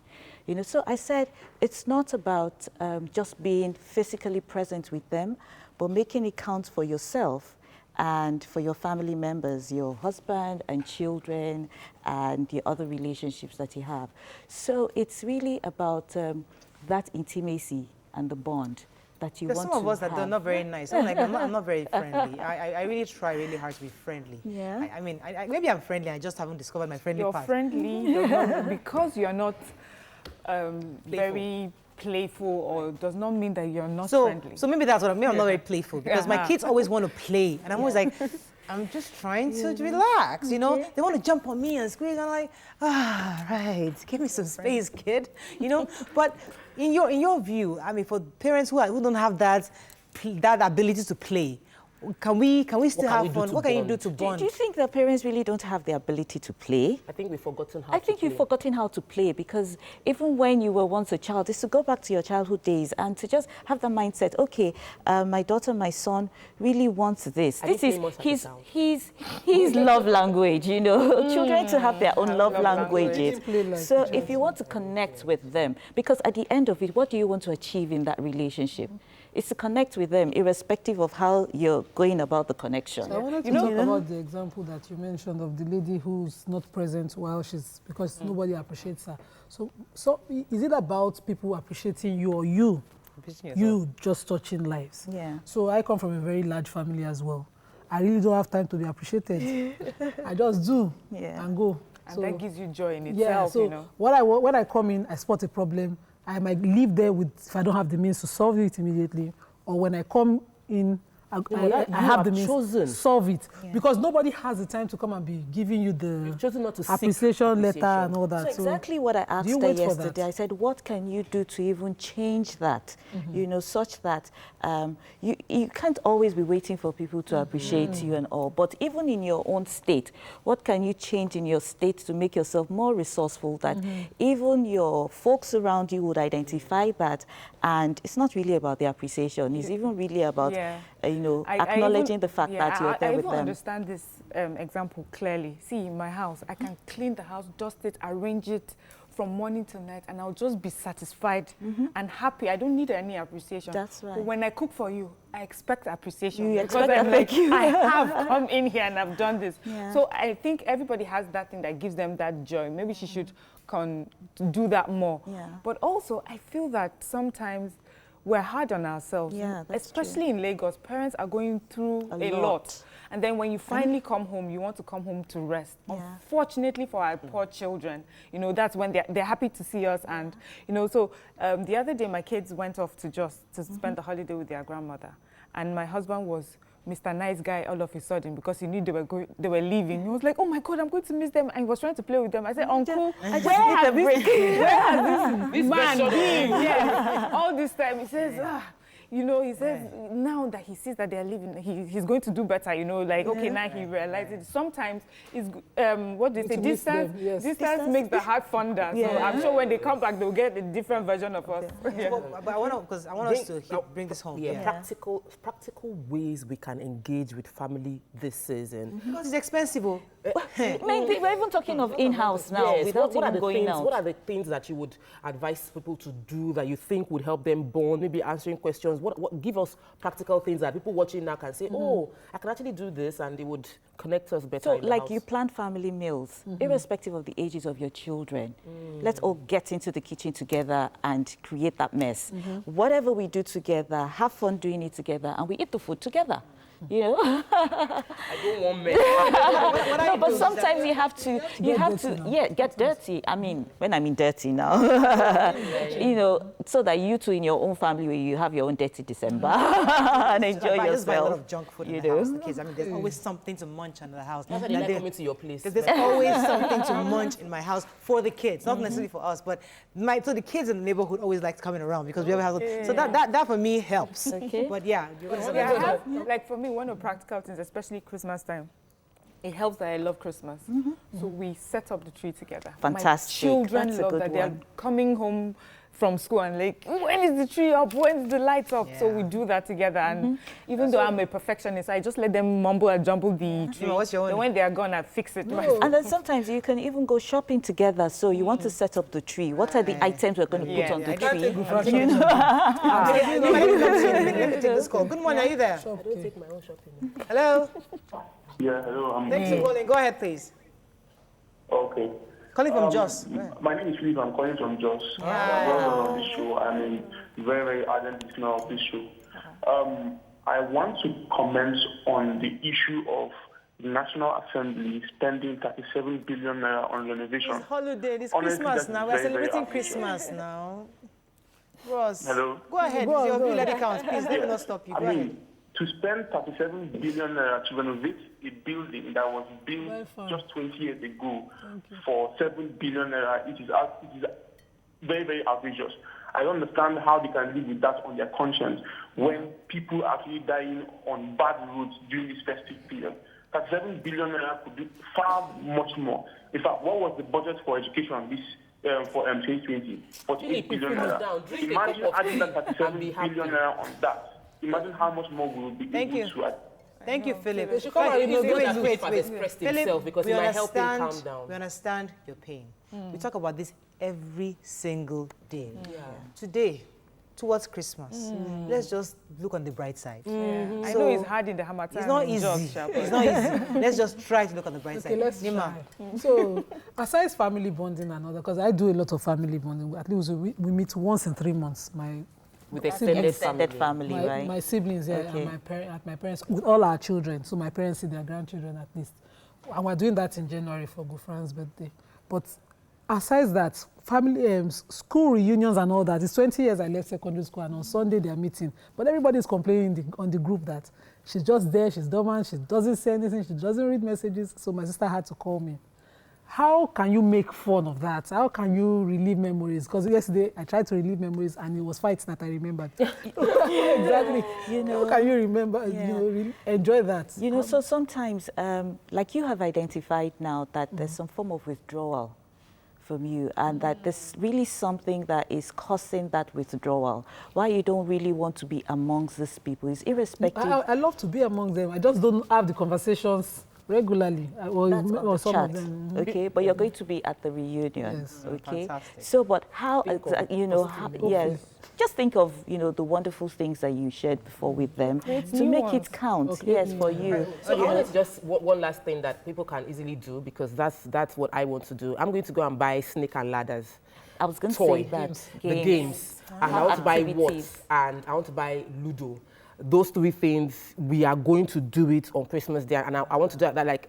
[SPEAKER 9] You know, so I said, it's not about just being physically present with them, but making it count for yourself and for your family members, your husband and children and the other relationships that you have. So it's really about that intimacy and the bond that you
[SPEAKER 2] There's
[SPEAKER 9] want
[SPEAKER 2] some
[SPEAKER 9] to
[SPEAKER 2] of us that are not very nice. I'm like, I'm not very friendly. I really try really hard to be friendly.
[SPEAKER 9] Yeah.
[SPEAKER 2] I mean, maybe I'm friendly. I just haven't discovered my friendly
[SPEAKER 3] You're
[SPEAKER 2] part.
[SPEAKER 3] friendly does not, because you're not very playful, or does not mean that you're not friendly.
[SPEAKER 2] So maybe that's what I mean. I'm not very playful because my kids always want to play, and I'm always like, I'm just trying to relax, you know. They want to jump on me and squeeze. I'm like, right, give me some space, kid, you know. But in your view, I mean, for parents who don't have that ability to play, can we still have fun? What can you do to bond?
[SPEAKER 9] Do you think that parents really don't have the ability to play?
[SPEAKER 1] I think we've forgotten how to play.
[SPEAKER 9] I think you've forgotten how to play, because even when you were once a child, is to go back to your childhood days and to just have the mindset, okay, my daughter, my son really wants this. This is his love language, you know. Children to have their own love languages. So if you want to connect with them, because at the end of it, what do you want to achieve in that relationship? It's to connect with them, irrespective of how you're going about the connection.
[SPEAKER 4] So I wanted to talk about the example that you mentioned of the lady who's not present while because nobody appreciates her. So is it about people appreciating you, or you just touching lives?
[SPEAKER 9] Yeah.
[SPEAKER 4] So I come from a very large family as well. I really don't have time to be appreciated. I just do and go.
[SPEAKER 3] And that gives you joy in itself,
[SPEAKER 4] so
[SPEAKER 3] you know.
[SPEAKER 4] when I come in, I spot a problem, I might leave there if I don't have the means to solve it immediately, or when I come in, I have the means to solve it. Yeah. Because nobody has the time to come and be giving you the appreciation letter and all that.
[SPEAKER 9] So exactly what I asked her yesterday. I said, what can you do to even change that? You know, such that you can't always be waiting for people to appreciate you and all. But even in your own state, what can you change in your state to make yourself more resourceful, that even your folks around you would identify that? And it's not really about the appreciation. It's even really about you know, acknowledging the fact that you're there with them.
[SPEAKER 3] I understand this example clearly. See, in my house, I can clean the house, dust it, arrange it from morning to night, and I'll just be satisfied and happy. I don't need any appreciation.
[SPEAKER 9] That's right.
[SPEAKER 3] But when I cook for you, I expect appreciation.
[SPEAKER 9] You
[SPEAKER 3] because
[SPEAKER 9] expect
[SPEAKER 3] I'm like, I have come in here and I've done this. Yeah. So I think everybody has that thing that gives them that joy. Maybe she should do that more. Yeah. But also, I feel that sometimes we're hard on ourselves.
[SPEAKER 9] Yeah, that's
[SPEAKER 3] especially in Lagos, parents are going through a lot. And then when you finally come home, you want to come home to rest. Yeah. Unfortunately for our poor children, you know, that's when they're happy to see us. And, you know, so the other day, my kids went off to spend the holiday with their grandmother. And my husband was Mr. Nice Guy all of a sudden, because he knew they were leaving. He was like, oh my God, I'm going to miss them. And he was trying to play with them. I said, Uncle, where has this man been? Yeah. All this time, he says, you know, he says, now that he sees that they're leaving, he's going to do better, you know, like, okay, now he realizes. Sometimes it's, what do they say, distance makes the heart fonder. So I'm sure when they come back, they'll get a different version of us.
[SPEAKER 2] But I want us to bring this home.
[SPEAKER 1] Practical ways we can engage with family this season.
[SPEAKER 2] Because it's expensive.
[SPEAKER 9] Maybe we're even talking of in-house now, without even going out.
[SPEAKER 1] What are the things that you would advise people to do that you think would help them bond, maybe answering questions? What give us practical things that people watching now can say, oh, I can actually do this, and they would connect us better.
[SPEAKER 9] So like you plan family meals, irrespective of the ages of your children. Let's all get into the kitchen together and create that mess. Whatever we do together, have fun doing it together, and we eat the food together. You know,
[SPEAKER 1] I don't want men.
[SPEAKER 9] No, but sometimes you have to, get dirty. I mean, when I mean dirty now, you know, so that you two in your own family, you have your own dirty December and enjoy yourself.
[SPEAKER 2] I just buy a lot of junk food in the house. The kids, I mean, there's always something to munch in the house.
[SPEAKER 1] That's why they like coming to your place.
[SPEAKER 2] There's always something to munch in my house for the kids, not necessarily for us, but so the kids in the neighborhood always like coming around because we have a house. So that for me helps.
[SPEAKER 9] Okay.
[SPEAKER 2] But yeah,
[SPEAKER 3] like for me, one of the practical things, especially Christmas time, it helps that I love Christmas. So we set up the tree together.
[SPEAKER 9] Fantastic.
[SPEAKER 3] My children love that they're coming home from school and like, when is the tree up? When is the lights up? So we do that together. And even though I'm a perfectionist, I just let them mumble and jumble the tree. Then when they are gone, I fix it.
[SPEAKER 9] And then sometimes you can even go shopping together. So you want to set up the tree. What are the items we're going to put on the tree? You know?
[SPEAKER 2] Let me take this call. Good morning, are you there?
[SPEAKER 1] I don't take my own shopping.
[SPEAKER 2] Hello?
[SPEAKER 10] Yeah, hello.
[SPEAKER 2] Thanks for calling. Go ahead, please.
[SPEAKER 10] Okay.
[SPEAKER 2] Calling from Jos.
[SPEAKER 10] My name is Philip. I'm calling from Jos. I'm well on this show. I'm a very, very ardent listener of this show. I want to comment on the issue of the National Assembly spending 37 billion naira on renovation.
[SPEAKER 2] It's holiday. It's
[SPEAKER 10] Honestly,
[SPEAKER 2] Christmas
[SPEAKER 10] that
[SPEAKER 2] now.
[SPEAKER 10] is
[SPEAKER 2] We're
[SPEAKER 10] very, very
[SPEAKER 2] celebrating
[SPEAKER 10] ambitious.
[SPEAKER 2] Christmas now. Ross.
[SPEAKER 10] Hello?
[SPEAKER 2] Go ahead.
[SPEAKER 4] Go on,
[SPEAKER 2] Your
[SPEAKER 4] go
[SPEAKER 2] bill,
[SPEAKER 4] on.
[SPEAKER 2] let it count. Please, let me not stop you. Go ahead.
[SPEAKER 10] To spend 37 billion naira to renovate a building that was built just 20 years ago for 7 billion naira, it is very, very outrageous. I don't understand how they can live with that on their conscience when people are actually dying on bad roads during this festive period. That 7 billion naira could do far much more. In fact, what was the budget for education for 2020? 48 billion naira. Imagine adding that 37 billion naira on that. Imagine how much more we will be able to add.
[SPEAKER 2] Thank you, Philip.
[SPEAKER 1] They should come and remove
[SPEAKER 2] Wait,
[SPEAKER 1] that
[SPEAKER 2] wait,
[SPEAKER 1] Philip has
[SPEAKER 2] wait.
[SPEAKER 1] expressed
[SPEAKER 2] Philip,
[SPEAKER 1] himself because
[SPEAKER 2] we
[SPEAKER 1] it might help him calm
[SPEAKER 2] understand-
[SPEAKER 1] down.
[SPEAKER 2] We understand your pain. We talk about this every single day. Today, towards Christmas, let's just look on the bright side.
[SPEAKER 3] I know it's hard in the Hamatan.
[SPEAKER 2] It's not easy. It's not easy. Let's just try to look on the bright side.
[SPEAKER 4] Let's
[SPEAKER 2] Nima.
[SPEAKER 4] try. So, aside family bonding and all that, because I do a lot of family bonding, at least we meet once in 3 months.
[SPEAKER 1] With extended
[SPEAKER 9] family, right?
[SPEAKER 4] My siblings, yeah,
[SPEAKER 9] Okay.
[SPEAKER 4] and my parents, with all our children. So my parents see their grandchildren at least. And we're doing that in January for Gufran's birthday. But aside that, family, school reunions and all that, it's 20 years I left secondary school and on Sunday they're meeting. But everybody's complaining on the group that she's just there, she's dormant, she doesn't say anything, she doesn't read messages. So my sister had to call me. How can you make fun of that? How can you relieve memories? Because yesterday I tried to relieve memories and it was fights that I remembered. Exactly. How can you remember, enjoy that?
[SPEAKER 9] So sometimes, like you have identified now that there's some form of withdrawal from you and that there's really something that is causing that withdrawal. Why you don't really want to be amongst these people is irrespective.
[SPEAKER 4] I love to be among them. I just don't have the conversations regularly, or some of them.
[SPEAKER 9] Okay, but you're going to be at the reunion.
[SPEAKER 4] Yes.
[SPEAKER 9] Okay.
[SPEAKER 2] Fantastic.
[SPEAKER 9] So, but how? Just think of the wonderful things that you shared before with them to make it count.
[SPEAKER 4] Okay.
[SPEAKER 9] Yes, for you.
[SPEAKER 1] So I wanted to just one last thing that people can easily do because that's what I want to do. I'm going to go and buy snake and ladders.
[SPEAKER 9] I was going to say that
[SPEAKER 1] The games. And I want to buy what? And I want to buy Ludo. Those 3 things, we are going to do it on Christmas Day. And I want to do that. Like,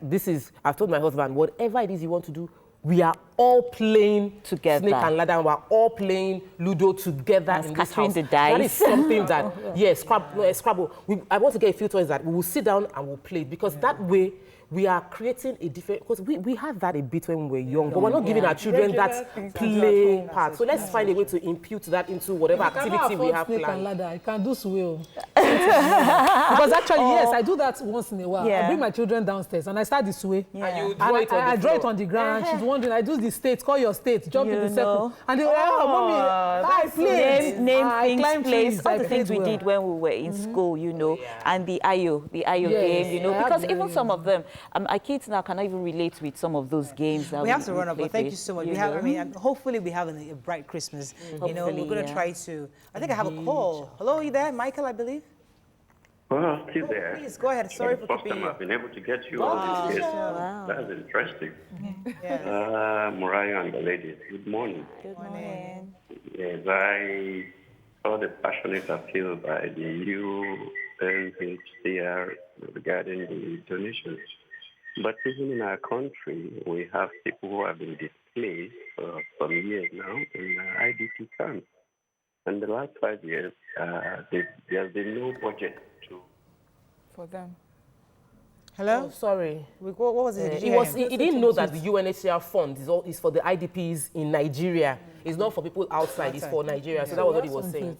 [SPEAKER 1] I've told my husband, whatever it is you want to do, we are all playing
[SPEAKER 9] together.
[SPEAKER 1] Snake and ladder. We're all playing Ludo together in this house.
[SPEAKER 9] The dice.
[SPEAKER 1] That is something that, yes, Scrabble. I want to get a few toys that we will sit down and we'll play it because that way we are creating a different, because we had that a bit when we were young, but we're not giving our children that play part. So let's find a way to impute that into whatever activity we have
[SPEAKER 4] snake and
[SPEAKER 1] planned.
[SPEAKER 4] ladder. I can do swim. Because actually, yes, I do that once in a while. I bring my children downstairs and I start the sway.
[SPEAKER 1] And you
[SPEAKER 4] I draw it on the ground. She's wondering, I do the state, call your state, jump in the circle. And they mommy, I play.
[SPEAKER 9] Name things, place, all the things we did when we were in school, and the Ayo game, because even some of them, our kids now cannot even relate with some of those games. That
[SPEAKER 2] we have to run up, but thank you
[SPEAKER 9] with,
[SPEAKER 2] so much. We have, hopefully we have a bright Christmas. We're going to try to, I think I have a call. Hello, are you there? Michael, I believe?
[SPEAKER 11] Well, still there.
[SPEAKER 2] Please, go ahead. Sorry for
[SPEAKER 11] keeping you. First time I've been able to get you on this case.
[SPEAKER 9] Wow.
[SPEAKER 11] That's interesting.
[SPEAKER 2] Yeah.
[SPEAKER 11] Mariah and the ladies, good morning.
[SPEAKER 9] Good morning.
[SPEAKER 11] Yes, I saw the passionate appeal by the UNHCR regarding the donations. But even in our country, we have people who have been displaced for some years now in IDP camps. And the last 5 years, there's been no budget
[SPEAKER 3] for them.
[SPEAKER 2] Hello?
[SPEAKER 1] Oh, sorry.
[SPEAKER 2] What was it?
[SPEAKER 1] He didn't know that the UNHCR fund is for the IDPs in Nigeria. It's not for people outside, it's for Nigeria. So that was what he was saying.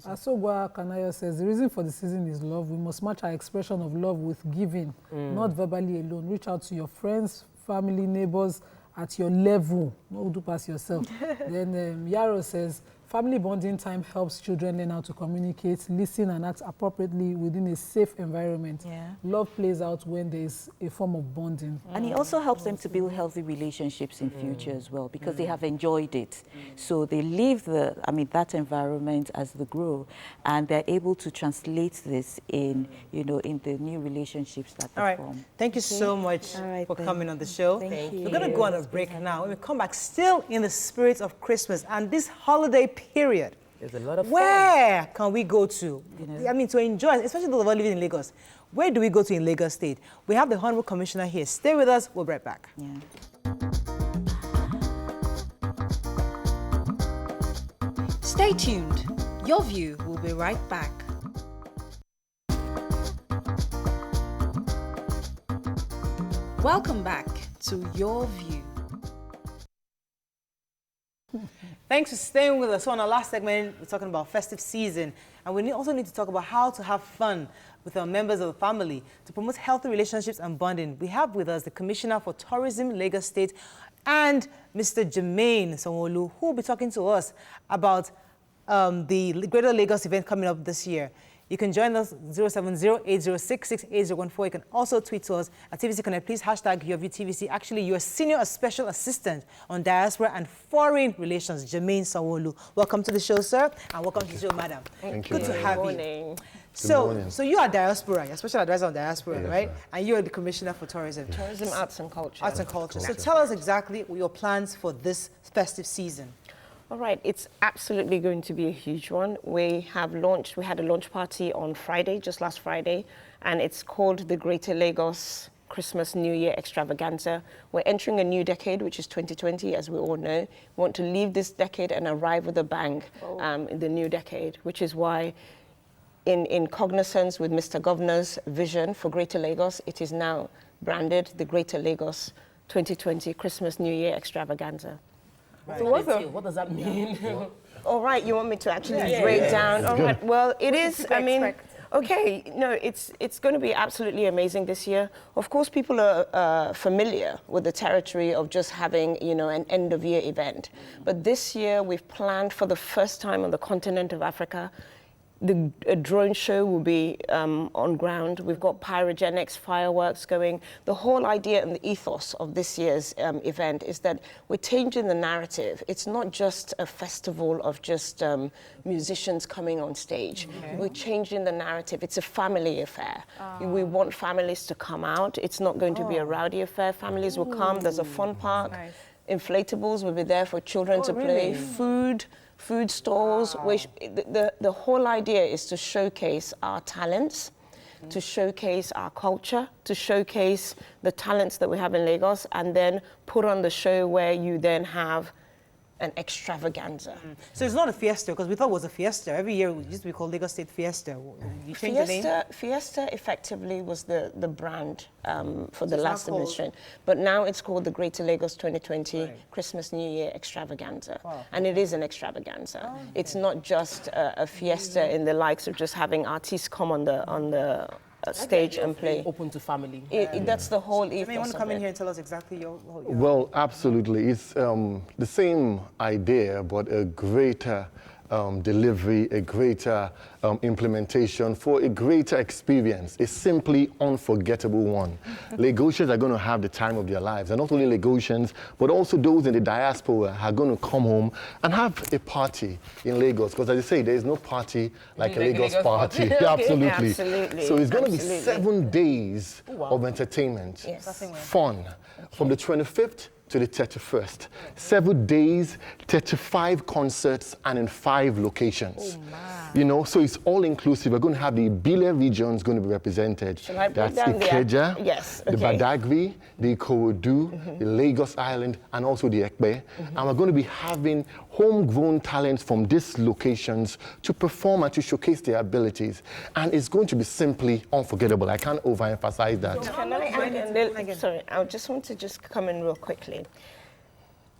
[SPEAKER 4] Asogwa Kanayo says, the reason for the season is love. We must match our expression of love with giving, not verbally alone. Reach out to your friends, family, neighbors at your level. Don't do pass yourself. Then Yaro says, family bonding time helps children learn how to communicate, listen and act appropriately within a safe environment.
[SPEAKER 9] Yeah.
[SPEAKER 4] Love plays out when there is a form of bonding.
[SPEAKER 9] And it also helps them to build healthy relationships in future as well, because they have enjoyed it. So they leave that environment as they grow, and they're able to translate this in, in the new relationships that they form.
[SPEAKER 2] Thank you so much for coming on the show.
[SPEAKER 9] Thank you.
[SPEAKER 2] We're going to go on a break now. When we come back, still in the spirit of Christmas and this holiday period.
[SPEAKER 1] There's a lot of
[SPEAKER 2] Where can we go to? To enjoy, especially those of us living in Lagos. Where do we go to in Lagos State? We have the Honorable Commissioner here. Stay with us. We'll be right back.
[SPEAKER 9] Yeah.
[SPEAKER 5] Stay tuned. Your View will be right back. Welcome back to Your View.
[SPEAKER 2] Thanks for staying with us. So on our last segment, we're talking about festive season. And we also need to talk about how to have fun with our members of the family to promote healthy relationships and bonding. We have with us the Commissioner for Tourism, Lagos State, and Mr. JERMAINE SANWO-OLU, who will be talking to us about the Greater Lagos event coming up this year. You can join us 070-8066-8014. You can also tweet to us at TVC Connect. Please hashtag YourViewTVC. Actually, you're Senior Special Assistant on Diaspora and Foreign Relations, JERMAINE SANWO-OLU. Welcome to the show, sir, and welcome to the show, madam.
[SPEAKER 12] Thank you.
[SPEAKER 2] Good to have
[SPEAKER 12] you.
[SPEAKER 2] So you are Diaspora, you're Special Advisor on Diaspora, right? And you're the Commissioner for Tourism.
[SPEAKER 12] Tourism, Arts and Culture.
[SPEAKER 2] Arts and Culture. So tell us exactly your plans for this festive season.
[SPEAKER 12] All right, it's absolutely going to be a huge one. We had a launch party on Friday, just last Friday, and it's called the Greater Lagos Christmas New Year Extravaganza. We're entering a new decade, which is 2020, as we all know. We want to leave this decade and arrive with a bang in the new decade, which is why in cognizance with Mr. Governor's vision for Greater Lagos, it is now branded the Greater Lagos 2020 Christmas New Year Extravaganza.
[SPEAKER 1] Right. So what does that mean?
[SPEAKER 12] All right, you want me to actually break down? All right, well, it is, it's going to be absolutely amazing this year. Of course, people are familiar with the territory of just having, an end-of-year event. But this year, we've planned for the first time on the continent of Africa. A drone show will be on ground. We've got pyrogenics, fireworks going. The whole idea and the ethos of this year's event is that we're changing the narrative. It's not just a festival of just musicians coming on stage. Okay. We're changing the narrative. It's a family affair. We want families to come out. It's not going to be a rowdy affair. Families will come. There's a fun park. Nice. Inflatables will be there for children to play. Really? Food stalls, which the whole idea is to showcase our talents, to showcase our culture, to showcase the talents that we have in Lagos, and then put on the show where you then have an extravaganza.
[SPEAKER 2] So it's not a fiesta, because we thought it was a fiesta. Every year it used to be called Lagos State Fiesta. You changed the name?
[SPEAKER 12] Fiesta effectively was the brand for the last administration. But now it's called the Greater Lagos 2020 Christmas New Year Extravaganza. Wow. And it is an extravaganza. Oh, okay. It's not just a fiesta in the likes of just having artists come on the stage and play.
[SPEAKER 1] Open to family.
[SPEAKER 12] That's the whole ethos.
[SPEAKER 2] You want to come in here and tell us exactly your
[SPEAKER 13] Well, absolutely. It's the same idea, but a greater delivery, a greater implementation for a greater experience, a simply unforgettable one. Lagosians are going to have the time of their lives, and not only Lagosians, but also those in the diaspora are going to come home and have a party in Lagos, because as I say, there is no party like a Lagos party. Absolutely. So it's going to be 7 days of entertainment, fun, from the 25th to the 31st. 7 days, 35 concerts, and in 5 locations. So it's all inclusive. We're going to have the Ibile regions going to be represented. That's Ikeja, the Badagry, the Ikorodu, the Lagos Island, and also the Ekpe. And we're going to be having homegrown talents from these locations to perform and to showcase their abilities. And it's going to be simply unforgettable. I can't overemphasize that.
[SPEAKER 12] Sorry, I just want to come in real quickly.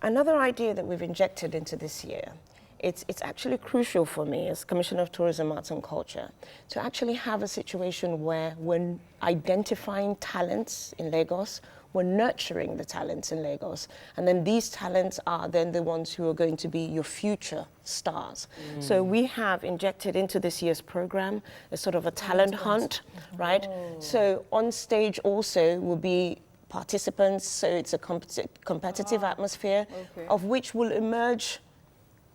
[SPEAKER 12] Another idea that we've injected into this year, it's actually crucial for me as Commissioner of Tourism, Arts and Culture to actually have a situation where when identifying talents in Lagos, we're nurturing the talents in Lagos. And then these talents are then the ones who are going to be your future stars. So we have injected into this year's program a sort of a talent hunt, right? So on stage also will be participants, so it's a competitive atmosphere, of which will emerge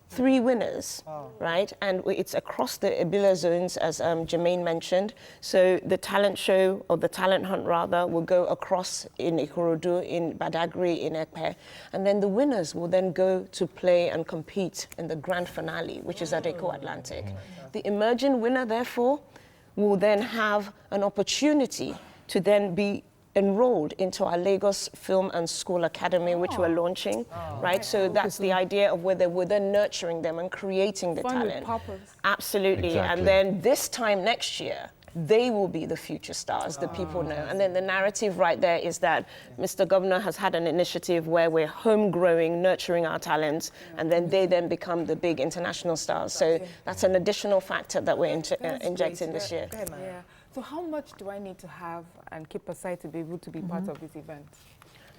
[SPEAKER 12] 3 winners, right? And it's across the Ebila zones, as Jermaine mentioned. So the talent show, or the talent hunt rather, will go across in Ikorodu, in Badagry, in Ekpe. And then the winners will then go to play and compete in the grand finale, which is at Eco Atlantic. The emerging winner, therefore, will then have an opportunity to then be enrolled into our Lagos Film and School Academy, which we're launching, right? So that's the idea of whether we're then nurturing them and creating the talent. Absolutely.
[SPEAKER 13] Exactly.
[SPEAKER 12] And then this time next year, they will be the future stars, the people know. And then the narrative right there is that Mr. Governor has had an initiative where we're home growing, nurturing our talents, and then they then become the big international stars. So that's an additional factor that we're injecting this year.
[SPEAKER 3] Yeah. So how much do I need to have and keep aside to be able to be part of this event?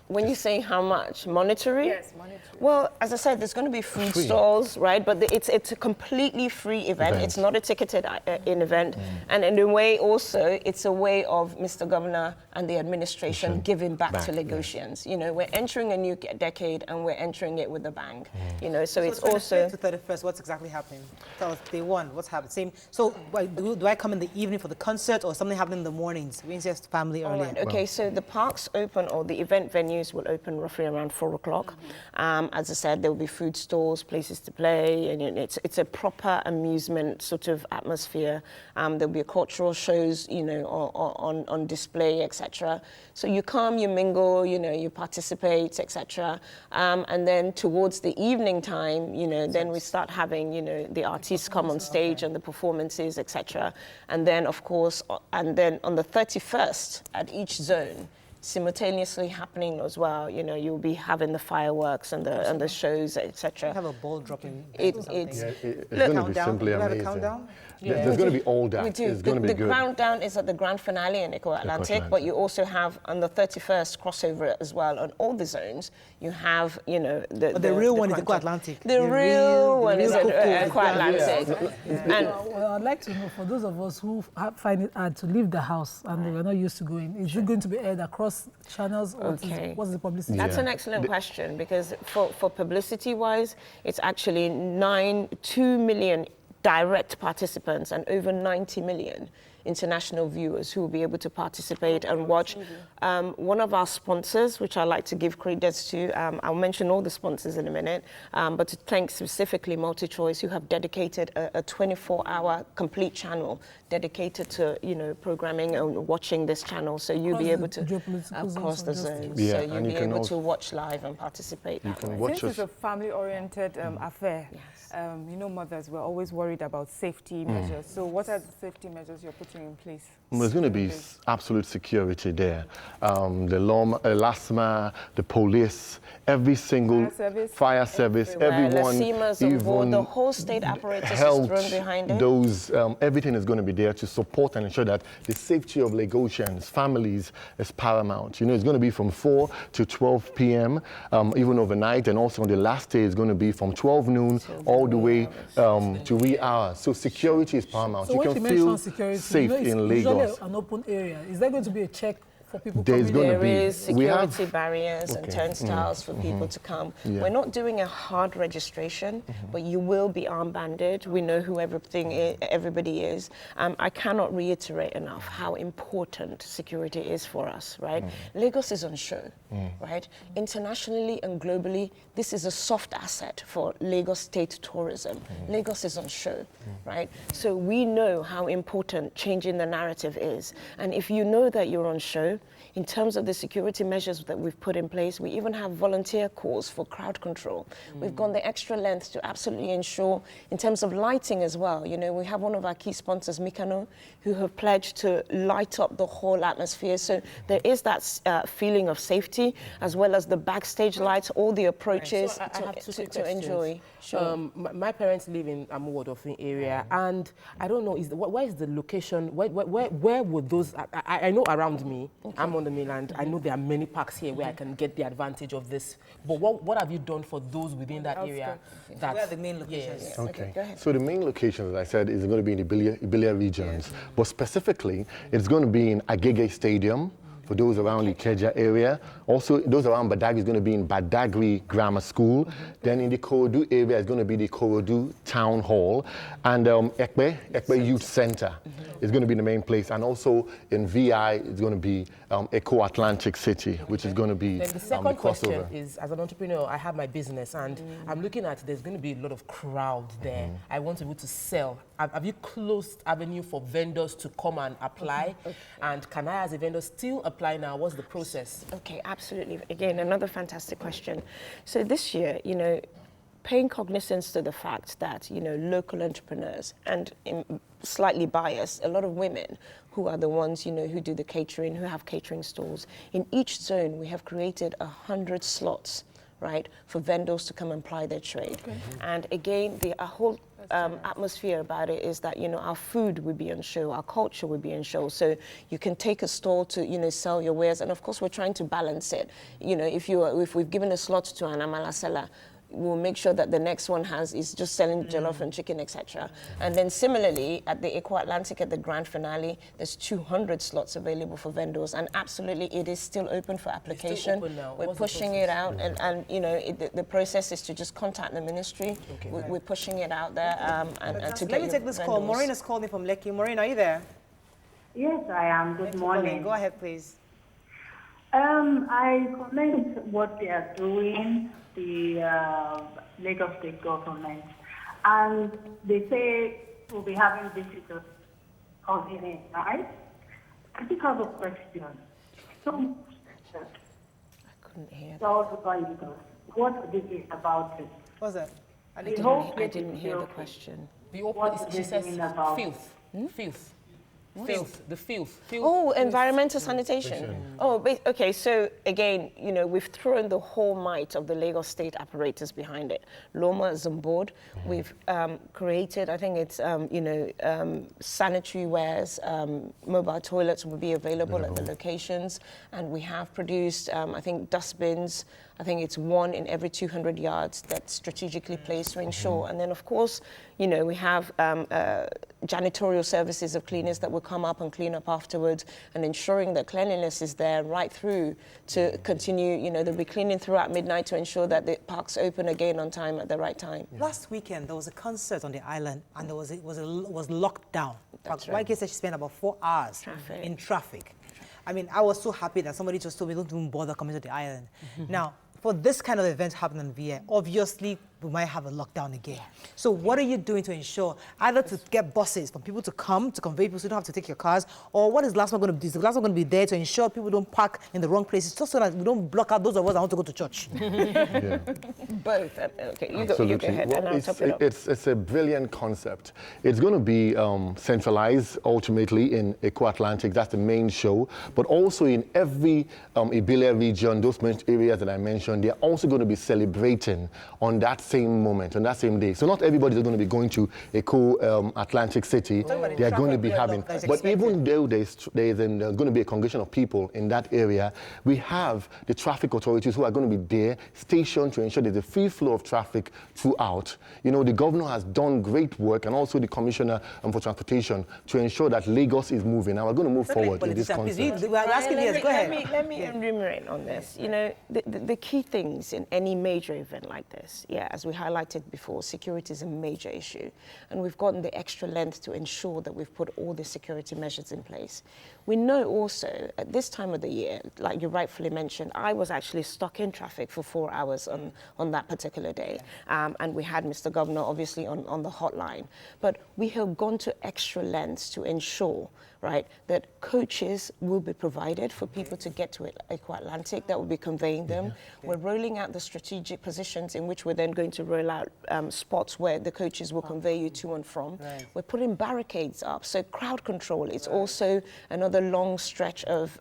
[SPEAKER 12] When you say how much? Monetary?
[SPEAKER 3] Yes, monetary.
[SPEAKER 12] Well, as I said, there's going to be food stalls, right? But it's a completely free event. It's not a ticketed event. And in a way also, it's a way of Mr. Governor and the administration giving back to Lagosians. You know, we're entering a new decade and we're entering it with a bang. You know, so it's also...
[SPEAKER 2] to 31st, what's exactly happening? Tell us, day one, what's happening? Same. So do I come in the evening for the concert or something happening in the mornings? We insist family earlier.
[SPEAKER 12] Right, okay, so the parks open, or the event venues will open roughly around 4 o'clock. As I said, there will be food stalls, places to play, and it's a proper amusement sort of atmosphere. There'll be cultural shows, you know, on display, etc. So you come, you mingle, you know, you participate, etc. And then towards the evening time, you know, then we start having, you know, the artists come on stage and the performances, etc. And then, of course, and then on the 31st at each zone, simultaneously happening as well. You know, you'll be having the fireworks and the shows, etc.
[SPEAKER 2] Have a ball dropping.
[SPEAKER 13] It's going to be simply amazing.
[SPEAKER 2] Countdown?
[SPEAKER 13] Yeah. There's going to be all that.
[SPEAKER 12] We do.
[SPEAKER 13] It's going to be good.
[SPEAKER 12] The countdown is at the grand finale in Eco Atlantic, but you also have on the 31st crossover as well on all the zones. You have, you know,
[SPEAKER 2] the real one is Eco Atlantic.
[SPEAKER 12] The real one is Eco Atlantic.
[SPEAKER 4] And well, I'd like to know, for those of us who find it hard to leave the house and we're not used to going, is it going to be aired across channels, or what's the publicity?
[SPEAKER 12] That's an excellent question, because for publicity-wise, it's actually 2 million direct participants and over 90 million international viewers who will be able to participate and watch. One of our sponsors, which I like to give credence to, I'll mention all the sponsors in a minute, but to thank specifically MultiChoice, who have dedicated a 24-hour complete channel dedicated to, you know, programming and watching this channel. So you'll be able to across the zones.
[SPEAKER 13] Yeah,
[SPEAKER 12] so you'll be able to watch live and participate.
[SPEAKER 3] Since it's a family-oriented affair, you know, mothers were always worried about safety measures. So what are the safety measures you're putting in place?
[SPEAKER 13] There's going to be absolute security there. The LASMA, the police, every single fire service, everyone,
[SPEAKER 12] even the whole state apparatus is thrown behind it.
[SPEAKER 13] Those, everything is going to be there to support and ensure that the safety of Lagosians, families, is paramount. You know, it's going to be from 4 to 12 p.m., even overnight, and also on the last day it's going to be from 12 noon all the way to wee hours. So security is paramount.
[SPEAKER 4] So
[SPEAKER 13] you can feel safe in Lagos.
[SPEAKER 4] An open area. Is there going to be a check for people
[SPEAKER 13] There's
[SPEAKER 4] coming in?
[SPEAKER 12] There is security barriers and turnstiles for people to come.
[SPEAKER 13] Yeah.
[SPEAKER 12] We're not doing a hard registration, but you will be armbanded. We know who everybody is. I cannot reiterate enough how important security is for us, right? Lagos is on show, right? Internationally and globally, this is a soft asset for Lagos state tourism. Lagos is on show, right? So we know how important changing the narrative is. And if you know that you're on show, in terms of the security measures that we've put in place, we even have volunteer calls for crowd control. We've gone the extra length to absolutely ensure, in terms of lighting as well, you know, we have one of our key sponsors, Mikano, who have pledged to light up the whole atmosphere. So there is that feeling of safety, as well as the backstage lights, all the approaches to enjoy.
[SPEAKER 1] Sure. My parents live in Amuwodofin area, and I don't know, where is the location? Where would those? I know around me, I'm on the mainland. I know there are many parks here where I can get the advantage of this. But what have you done for those within that area?
[SPEAKER 2] Where are the main locations?
[SPEAKER 1] Yes.
[SPEAKER 13] Okay.
[SPEAKER 12] Go ahead.
[SPEAKER 13] So the main locations, as I said, is going to be in the Ibilia regions. But specifically, it's going to be in Agege Stadium, for those around the Ikeja area. Also, those around Badagry is going to be in Badagry Grammar School. Then in the Korodu area is going to be the Korodu Town Hall. And Ekpe Youth Center is going to be the main place. And also in VI, it's going to be Eco Atlantic City, which is going to be
[SPEAKER 1] then the second question
[SPEAKER 13] crossover.
[SPEAKER 1] is, as an entrepreneur, I have my business and I'm looking at there's going to be a lot of crowd there. I want to be able to sell. Have you closed avenue for vendors to come and apply? And can I, as a vendor, still apply now? What's the process?
[SPEAKER 12] Okay, absolutely. Again, another fantastic question. So this year, you know, paying cognizance to the fact that, you know, local entrepreneurs and slightly biased, a lot of women who are the ones, you know, who do the catering, who have catering stalls. In each zone, we have created 100 slots, right, for vendors to come and ply their trade. And again, the whole atmosphere about it is that, you know, our food will be on show, our culture will be on show. So you can take a stall to, you know, sell your wares. And of course, we're trying to balance it. You know, if we've given a slot to an amala seller, we'll make sure that the next one is just selling jollof and chicken, etc. And then similarly, at the Eco Atlantic, at the grand finale, there's 200 slots available for vendors. And absolutely, it is still open for application. We're pushing it out. And you know, the process is to just contact the ministry. We're pushing it out there. And to
[SPEAKER 2] let me take this call. Maureen has called me from Lekki. Maureen, are you there?
[SPEAKER 14] Yes, I am. Good morning.
[SPEAKER 2] Go ahead, please.
[SPEAKER 14] I commend what they are doing, the Lagos State government, and they say we'll be having visitors coming in, right? I think I have a question. So,
[SPEAKER 12] I couldn't hear.
[SPEAKER 14] What are they doing about it?
[SPEAKER 2] What's that?
[SPEAKER 12] I didn't hear the question.
[SPEAKER 1] She says filth. Filth. Filth, the filth.
[SPEAKER 12] Oh, environmental sanitation. Oh, okay. So again, you know, we've thrown the whole might of the Lagos State apparatus behind it. Loma is on board. We've created, I think it's, you know, sanitary wares, mobile toilets will be available at the locations, and we have produced, I think, dustbins. I think it's 1 in every 200 yards that's strategically placed to ensure. And then, of course, you know, we have janitorial services of cleaners that will come up and clean up afterwards, and ensuring that cleanliness is there right through to continue. You know, they'll be cleaning throughout midnight to ensure that the parks open again on time at the right time.
[SPEAKER 2] Last weekend, there was a concert on the island, and it was locked down.
[SPEAKER 12] That's
[SPEAKER 2] right. Said she spent about 4 hours in traffic. I mean, I was so happy that somebody just told me, don't even bother coming to the island. Now, for this kind of event happening in VA, obviously we might have a lockdown again. So what are you doing to ensure either to get buses for people to come to convey people so you don't have to take your cars, or what is last one going to do? Is the last one going to be there to ensure people don't park in the wrong places, just so that we don't block out those of us that want to go to church?
[SPEAKER 12] Both. Okay, you go ahead.
[SPEAKER 13] Well,
[SPEAKER 12] and I'll top it up.
[SPEAKER 13] it's a brilliant concept. It's going to be centralized ultimately in Eco Atlantic. That's the main show. But also in every Ibilia region, those areas that I mentioned, they're also going to be celebrating on that same moment, on that same day. So not everybody is going to be going to Eco Atlantic City. They are going to be having, but even though there's going to be a congregation of people in that area, we have the traffic authorities who are going to be there, stationed to ensure there's a free flow of traffic throughout. You know, the governor has done great work, and also the commissioner for transportation, to ensure that Lagos is moving. And we're going to move forward with this concept.
[SPEAKER 12] Let me enumerate on this. You know, the key things in any major event like this, as we highlighted before, security is a major issue. And we've gotten the extra length to ensure that we've put all the security measures in place. We know also, at this time of the year, like you rightfully mentioned, I was actually stuck in traffic for 4 hours on that particular day. And we had Mr. Governor, obviously, on the hotline. But we have gone to extra lengths to ensure, right, that coaches will be provided for people to get to Eco Atlantic that will be conveying them. We're rolling out the strategic positions in which we're then going to roll out spots where the coaches will convey you to and from. We're putting barricades up, so crowd control is also another long stretch of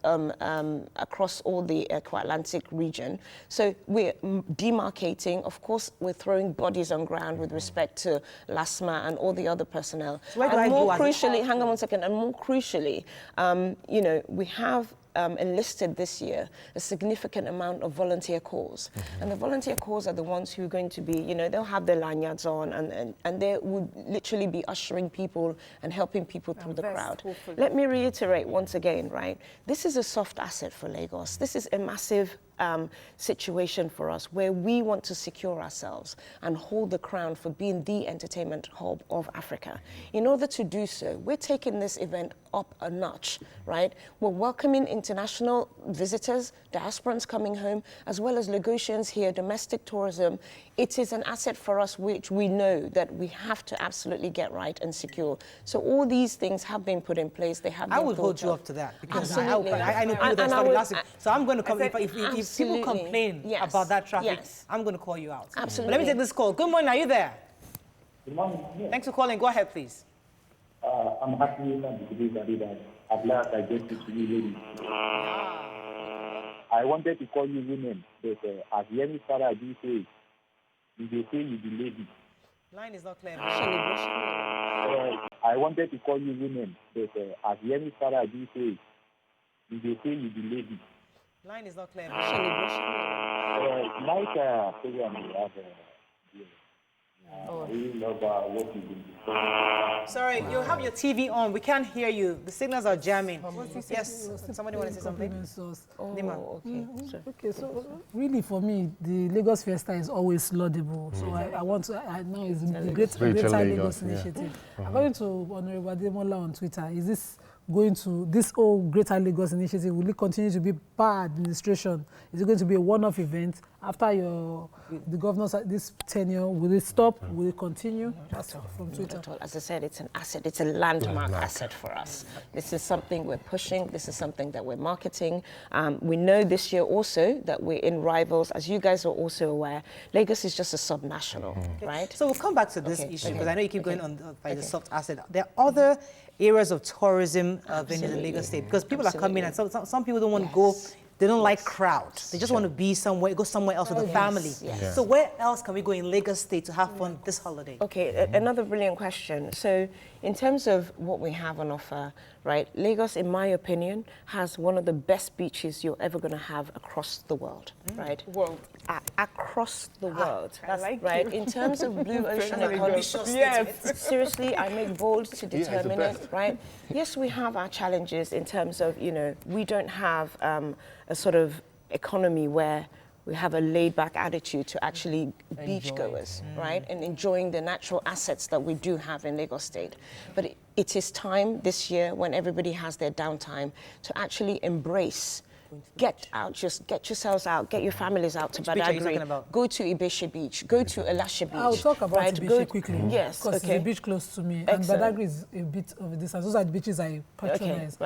[SPEAKER 12] across all the Eco Atlantic region. So we're demarcating. Of course, we're throwing bodies on ground with respect to LASMA and all the other personnel.
[SPEAKER 2] So
[SPEAKER 12] and more crucially, hang on one second, and more crucially, you know, we have enlisted this year a significant amount of volunteer corps. And the volunteer corps are the ones who are going to be, you know, they'll have their lanyards on and they would literally be ushering people and helping people through the crowd. Let me reiterate once again, right? This is a soft asset for Lagos. This is a massive situation for us where we want to secure ourselves and hold the crown for being the entertainment hub of Africa. In order to do so, we're taking this event up a notch, right? We're welcoming international visitors, diasporans coming home, as well as Lagosians here, domestic tourism. It is an asset for us which we know that we have to absolutely get right and secure. So all these things have been put in place. They have been
[SPEAKER 2] I would hold you up to that because I know people that started last week. So I'm going to come, if people complain about that traffic, I'm going to call you out.
[SPEAKER 12] Absolutely.
[SPEAKER 2] Let me take this call. Good morning, are you there?
[SPEAKER 15] Good morning. Yes.
[SPEAKER 2] Thanks for calling. Go ahead, please.
[SPEAKER 15] I'm happy that at last I get to see you ladies. I wanted to call you women, but as Yemi Farah do say, they say you be lady.
[SPEAKER 2] Line is not clear.
[SPEAKER 15] I wanted to call you women, but as Yemi Farah do say, they say you be lady.
[SPEAKER 2] Line is not clear.
[SPEAKER 15] Nice program you have. I really love what you do.
[SPEAKER 2] Sorry, you have your TV on. We can't hear you. The signals are jamming. Yes, somebody want to say something?
[SPEAKER 4] Okay, so really for me, the Lagos Fiesta is always laudable. So I want to, now is the Greater Lagos Initiative. According to Honorable Ademola on Twitter, is this going to, this whole Greater Lagos Initiative, will it continue to be par administration? Is it going to be a one-off event after the governor's this tenure? Will it stop? Will it continue? That's from Twitter.
[SPEAKER 12] Not at all. As I said, it's an asset. It's a landmark asset for us. This is something we're pushing. This is something that we're marketing. We know this year also that we're in rivals. As you guys are also aware, Lagos is just a subnational, right?
[SPEAKER 2] So we'll come back to this issue because I know you keep going on by the soft asset. There are other areas of tourism venues in Lagos State because people are coming and some people don't want to go. They don't like crowds. They just want to be somewhere, go somewhere else with the family. So where else can we go in Lagos State to have fun this holiday?
[SPEAKER 12] Okay, another brilliant question. So in terms of what we have on offer, right, Lagos, in my opinion, has one of the best beaches you're ever going to have across the world, right? Across the world. That's like right. In terms of blue ocean economy, seriously, I make bold to determine it, right? Yes, we have our challenges in terms of, you know, we don't have a sort of economy where we have a laid-back attitude to actually beachgoers, right? And enjoying the natural assets that we do have in Lagos State. But it is time this year when everybody has their downtime to actually embrace, get out, just get yourselves out, get your families out to Badagry, go to Ibeshe Beach, go to Elashe Beach.
[SPEAKER 4] I'll talk about Ibeshe quickly.
[SPEAKER 12] Yes,
[SPEAKER 4] because it's a beach close to me. And Badagry is a bit of a distance. Those are the beaches I patronize.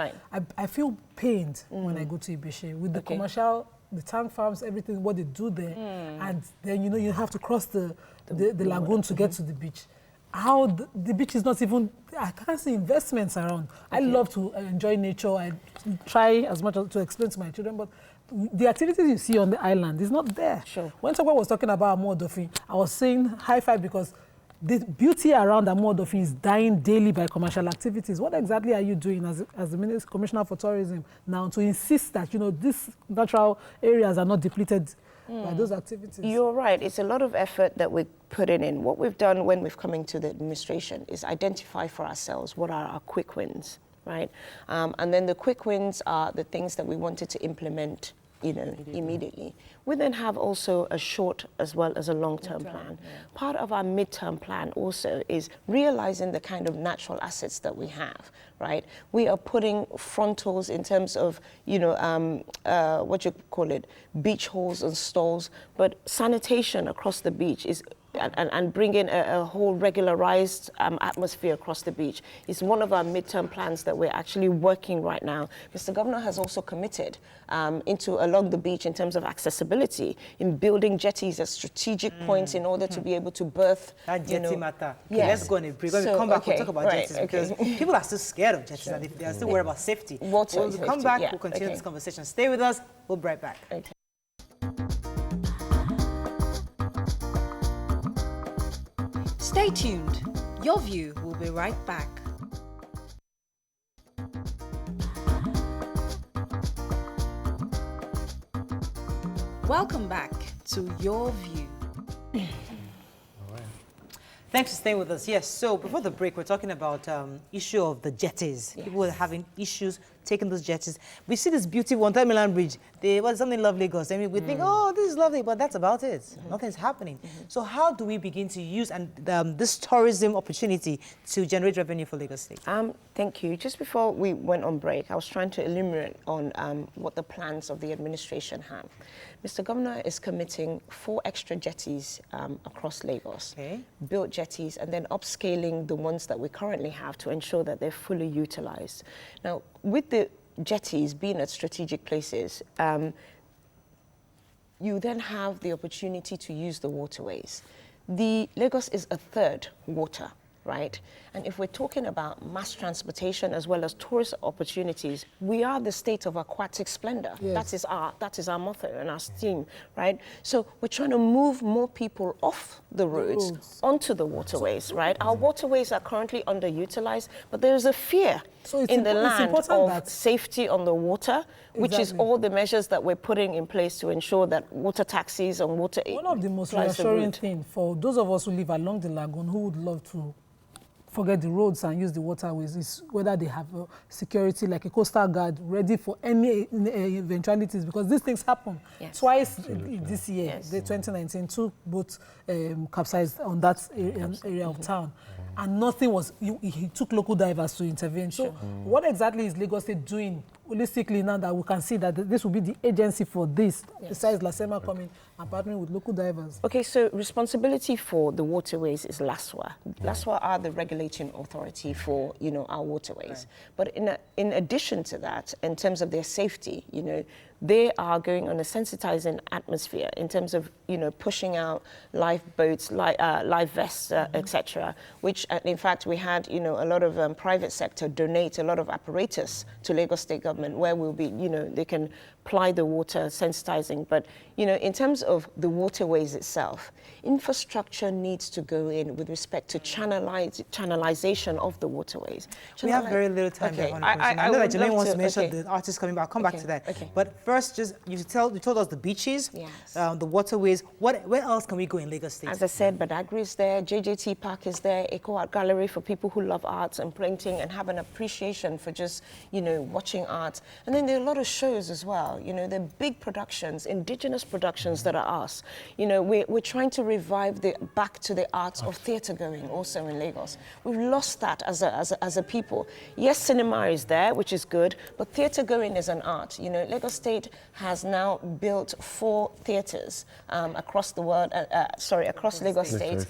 [SPEAKER 4] I feel pained when I go to Ibeshe with the commercial, the tank farms, everything, what they do there. And then, you know, you have to cross the lagoon to get to the beach. How the beach is not even, I can't see investments around. I love to enjoy nature. I try as much to explain to my children, but the activities you see on the island is not there. When someone was talking about Amodofin, I was saying high five because the beauty around Amodofin is dying daily by commercial activities. What exactly are you doing as the Commissioner for Tourism now to insist that, you know, these natural areas are not depleted by those activities?
[SPEAKER 12] You're right. It's a lot of effort that we're putting in. What we've done when we've come into the administration is identify for ourselves what are our quick wins, right? And then the quick wins are the things that we wanted to implement, you know, immediately. We then have also a short as well as a long-term plan. Part of our mid-term plan also is realizing the kind of natural assets that we have, right? We are putting frontals in terms of, you know, what you call it, beach halls and stalls, but sanitation across the beach is and bring in a whole regularized atmosphere across the beach is one of our midterm plans that we're actually working right now. Mr. Governor has also committed along the beach in terms of accessibility, in building jetties at strategic points in order to be able to berth.
[SPEAKER 2] That jetty matter. Okay, let's go on a break. When we come back, we'll talk about jetties because people are still scared of jetties and they are still worried about safety. We'll come back, we'll continue this conversation. Stay with us, we'll be right back.
[SPEAKER 5] Stay tuned. Your View will be right back. Welcome back to Your View.
[SPEAKER 2] Thanks for staying with us. Yes, so before the break, we're talking about issue of the jetties. Yes. People are having issues taking those jetties. We see this beautiful Milan Bridge. Something lovely Lagos. I mean, we think, oh, this is lovely, but that's about it. Nothing's happening. So how do we begin to use this tourism opportunity to generate revenue for Lagos State?
[SPEAKER 12] Thank you. Just before we went on break, I was trying to enumerate on what the plans of the administration have. Mr. Governor is committing 4 extra jetties across Lagos, built jetties, and then upscaling the ones that we currently have to ensure that they're fully utilized. Now, with the jetties being at strategic places, you then have the opportunity to use the waterways. Lagos is a third water, right? And if we're talking about mass transportation as well as tourist opportunities, we are the state of aquatic splendor. Yes. That is our motto and our theme, right? So we're trying to move more people off the roads onto the waterways, right? Our waterways are currently underutilized, but there is a fear in the land of safety on the water, which is all the measures that we're putting in place to ensure that water taxis and water...
[SPEAKER 4] One of the most reassuring things for those of us who live along the lagoon who would love to forget the roads and use the waterways is whether they have security like a coastal guard ready for any eventualities, because these things happen. Yes. Twice this year, the 2019, 2 boats capsized on that area of town. And nothing was, he took local divers to intervene. So what exactly is Lagos State doing holistically now that we can see that this will be the agency for this, besides LASEMA coming and partnering with local divers?
[SPEAKER 12] Okay, so responsibility for the waterways is LASWA. LASWA are the regulating authority for, our waterways. But in addition to that, in terms of their safety, they are going on a sensitizing atmosphere in terms of, pushing out lifeboats, life vests, etc., which, in fact, we had, a lot of private sector donate a lot of apparatus to Lagos State government where we'll be, they can ply the water sensitizing. But, in terms of the waterways itself, infrastructure needs to go in with respect to channelization of the waterways.
[SPEAKER 2] We have very little time. Okay. I know that Jermaine wants to mention the artists coming back. I'll come back to that. Okay. But first, you told us the beaches, the waterways. Where else can we go in Lagos State?
[SPEAKER 12] As I said, Badagry is there, JJT Park is there, Eco Art Gallery for people who love arts and painting and have an appreciation for just, watching art. And then there are a lot of shows as well. There are big productions, indigenous productions that are us. We're trying to revive back to the arts of theatre going also in Lagos. We've lost that as a people. Yes, cinema is there, which is good, but theatre going is an art. Lagos State has now built 4 theatres across the world, across Lagos State,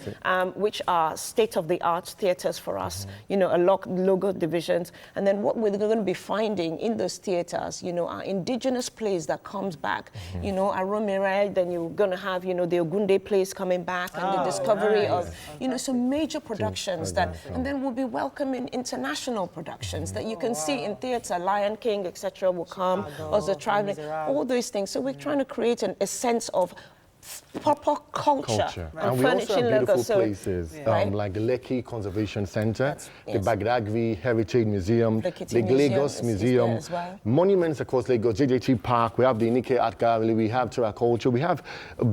[SPEAKER 12] which are state-of-the-art theatres for us, logo divisions. And then what we're going to be finding in those theatres, are indigenous plays that comes back. Aromire, then you're going to have, the Ogunde plays coming back and the discovery of, some major productions and then we'll be welcoming international productions that you can see in theatre. Lion King, etc. will come, Oz Traveling, all those things. So we're trying to create a sense of proper culture.
[SPEAKER 13] And we also have beautiful places like the Lekki Conservation Center, the Bagdagri Heritage Museum, the Lagos Museum, monuments across Lagos, JJT Park, we have the Nike Art Gallery, we have Terra Culture, we have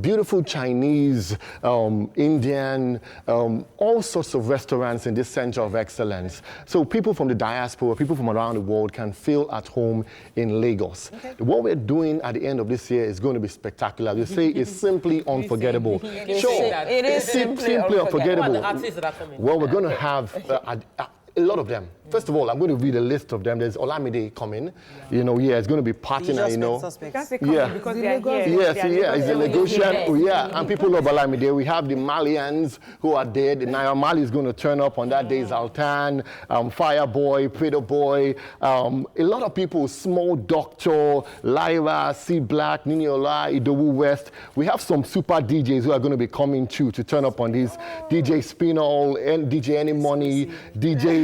[SPEAKER 13] beautiful Chinese, Indian, all sorts of restaurants in this center of excellence. So people from the diaspora, people from around the world can feel at home in Lagos. What we're doing at the end of this year is going to be spectacular. You say it's simply unforgettable. Sure,
[SPEAKER 12] it is simply unforgettable.
[SPEAKER 13] Well, we're going to have a lot of them. First of all, I'm going to read a list of them. There's Olamide coming. It's going to be partying,
[SPEAKER 3] Because they are here.
[SPEAKER 13] Yes, he's a Lagosian. And people love Olamide. We have the Malians who are dead. Naira Mali is going to turn up on that day. Zaltan, Fireboy, Predo Boy, a lot of people, Small Doctor, Lyra, C Black, Niniola, Idowu West. We have some super DJs who are going to be coming to turn up on this. DJ Spinall, DJ Any Money, DJ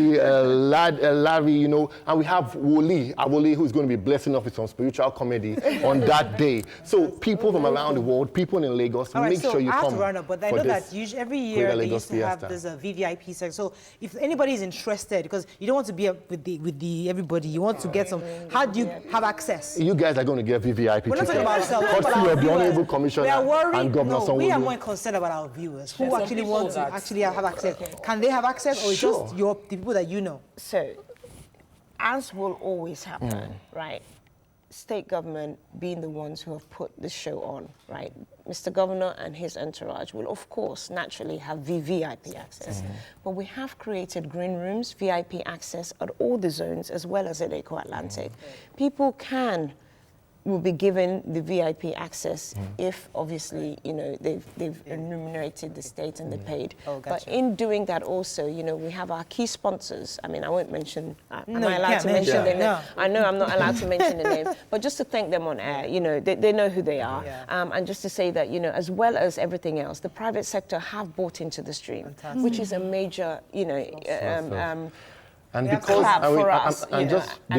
[SPEAKER 13] Dad Larry, you know, and we have Awole, who's going to be blessing us with some spiritual comedy on that day. So people from around the world, people in Lagos, make sure you come.
[SPEAKER 2] I have to run up, but I know that every year they used to have this VVIP section. So if anybody is interested, because you don't want to be with the everybody, you want to get some. How do you have access?
[SPEAKER 13] You guys are going to get VVIP
[SPEAKER 2] We're not talking about ourselves.
[SPEAKER 13] Courtesy of the Honorable Commissioner and Governor Sanwo-Olu.
[SPEAKER 2] We are more concerned about our viewers who actually want to actually have access. Can they have access, or just the people that you know?
[SPEAKER 12] So, as will always happen, right? State government being the ones who have put the show on, right? Mr. Governor and his entourage will, of course, naturally have VVIP access. But we have created green rooms, VIP access at all the zones, as well as at Eco Atlantic. People will be given the VIP access if, obviously, you know, they've remunerated the state and they paid. Oh, gotcha. But in doing that also, you know, we have our key sponsors. I mean, I won't mention, am I allowed to mention their name? No. I know I'm not allowed to mention the name, but just to thank them on air, you know, they know who they are. And just to say that, you know, as well as everything else, the private sector have bought into the stream, which is a major, you know,
[SPEAKER 13] and because
[SPEAKER 12] for us, and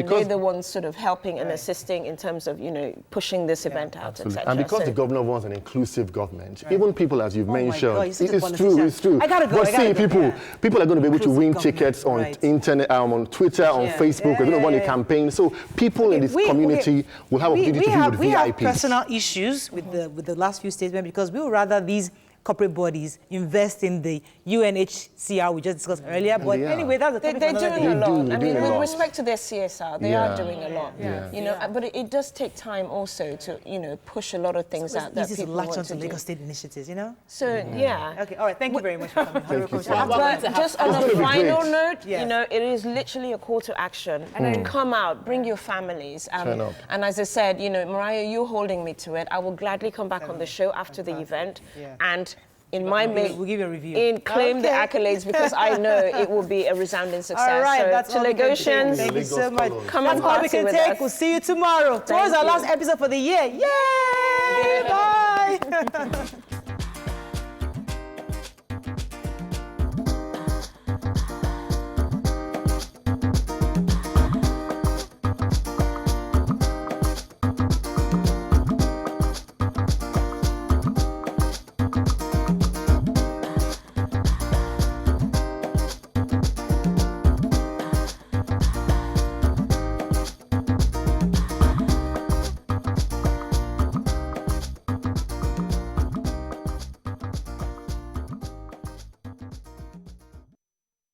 [SPEAKER 12] they're the ones sort of helping and assisting in terms of, you know, pushing this event out, etc.
[SPEAKER 13] And because the governor wants an inclusive government, even people, as you've mentioned,
[SPEAKER 2] God,
[SPEAKER 13] it's true.
[SPEAKER 2] I gotta go.
[SPEAKER 13] People are going to be able to win tickets on internet, on Twitter, on Facebook. We're going to run a campaign, so people in this community will have opportunity to be with VIPs.
[SPEAKER 2] We have personal issues with the last few statements because we would rather these corporate bodies invest in the UNHCR we just discussed earlier. But anyway, that's the topic.
[SPEAKER 12] They're doing a lot. I mean, with respect to their CSR, they are doing a lot. You know, but it does take time also to, you know, push a lot of things out that people want to do. This is latch on to
[SPEAKER 2] Lagos State initiatives, you know?
[SPEAKER 12] So,
[SPEAKER 2] Okay, all right. Thank you very much for coming.
[SPEAKER 12] But just on a final note, you know, it is literally a call to action. And come out, bring your families. And as I said, you know, Mariah, you're holding me to it. I will gladly come back on the show after the event. And in my
[SPEAKER 2] we'll give you a review.
[SPEAKER 12] Claim the accolades because I know it will be a resounding success.
[SPEAKER 2] All right,
[SPEAKER 12] so
[SPEAKER 2] that's
[SPEAKER 12] to Lagosians,
[SPEAKER 2] thank you so much.
[SPEAKER 12] Come and party with us.
[SPEAKER 2] We'll see you tomorrow. Tomorrow's our last episode for the year. Yay! Bye.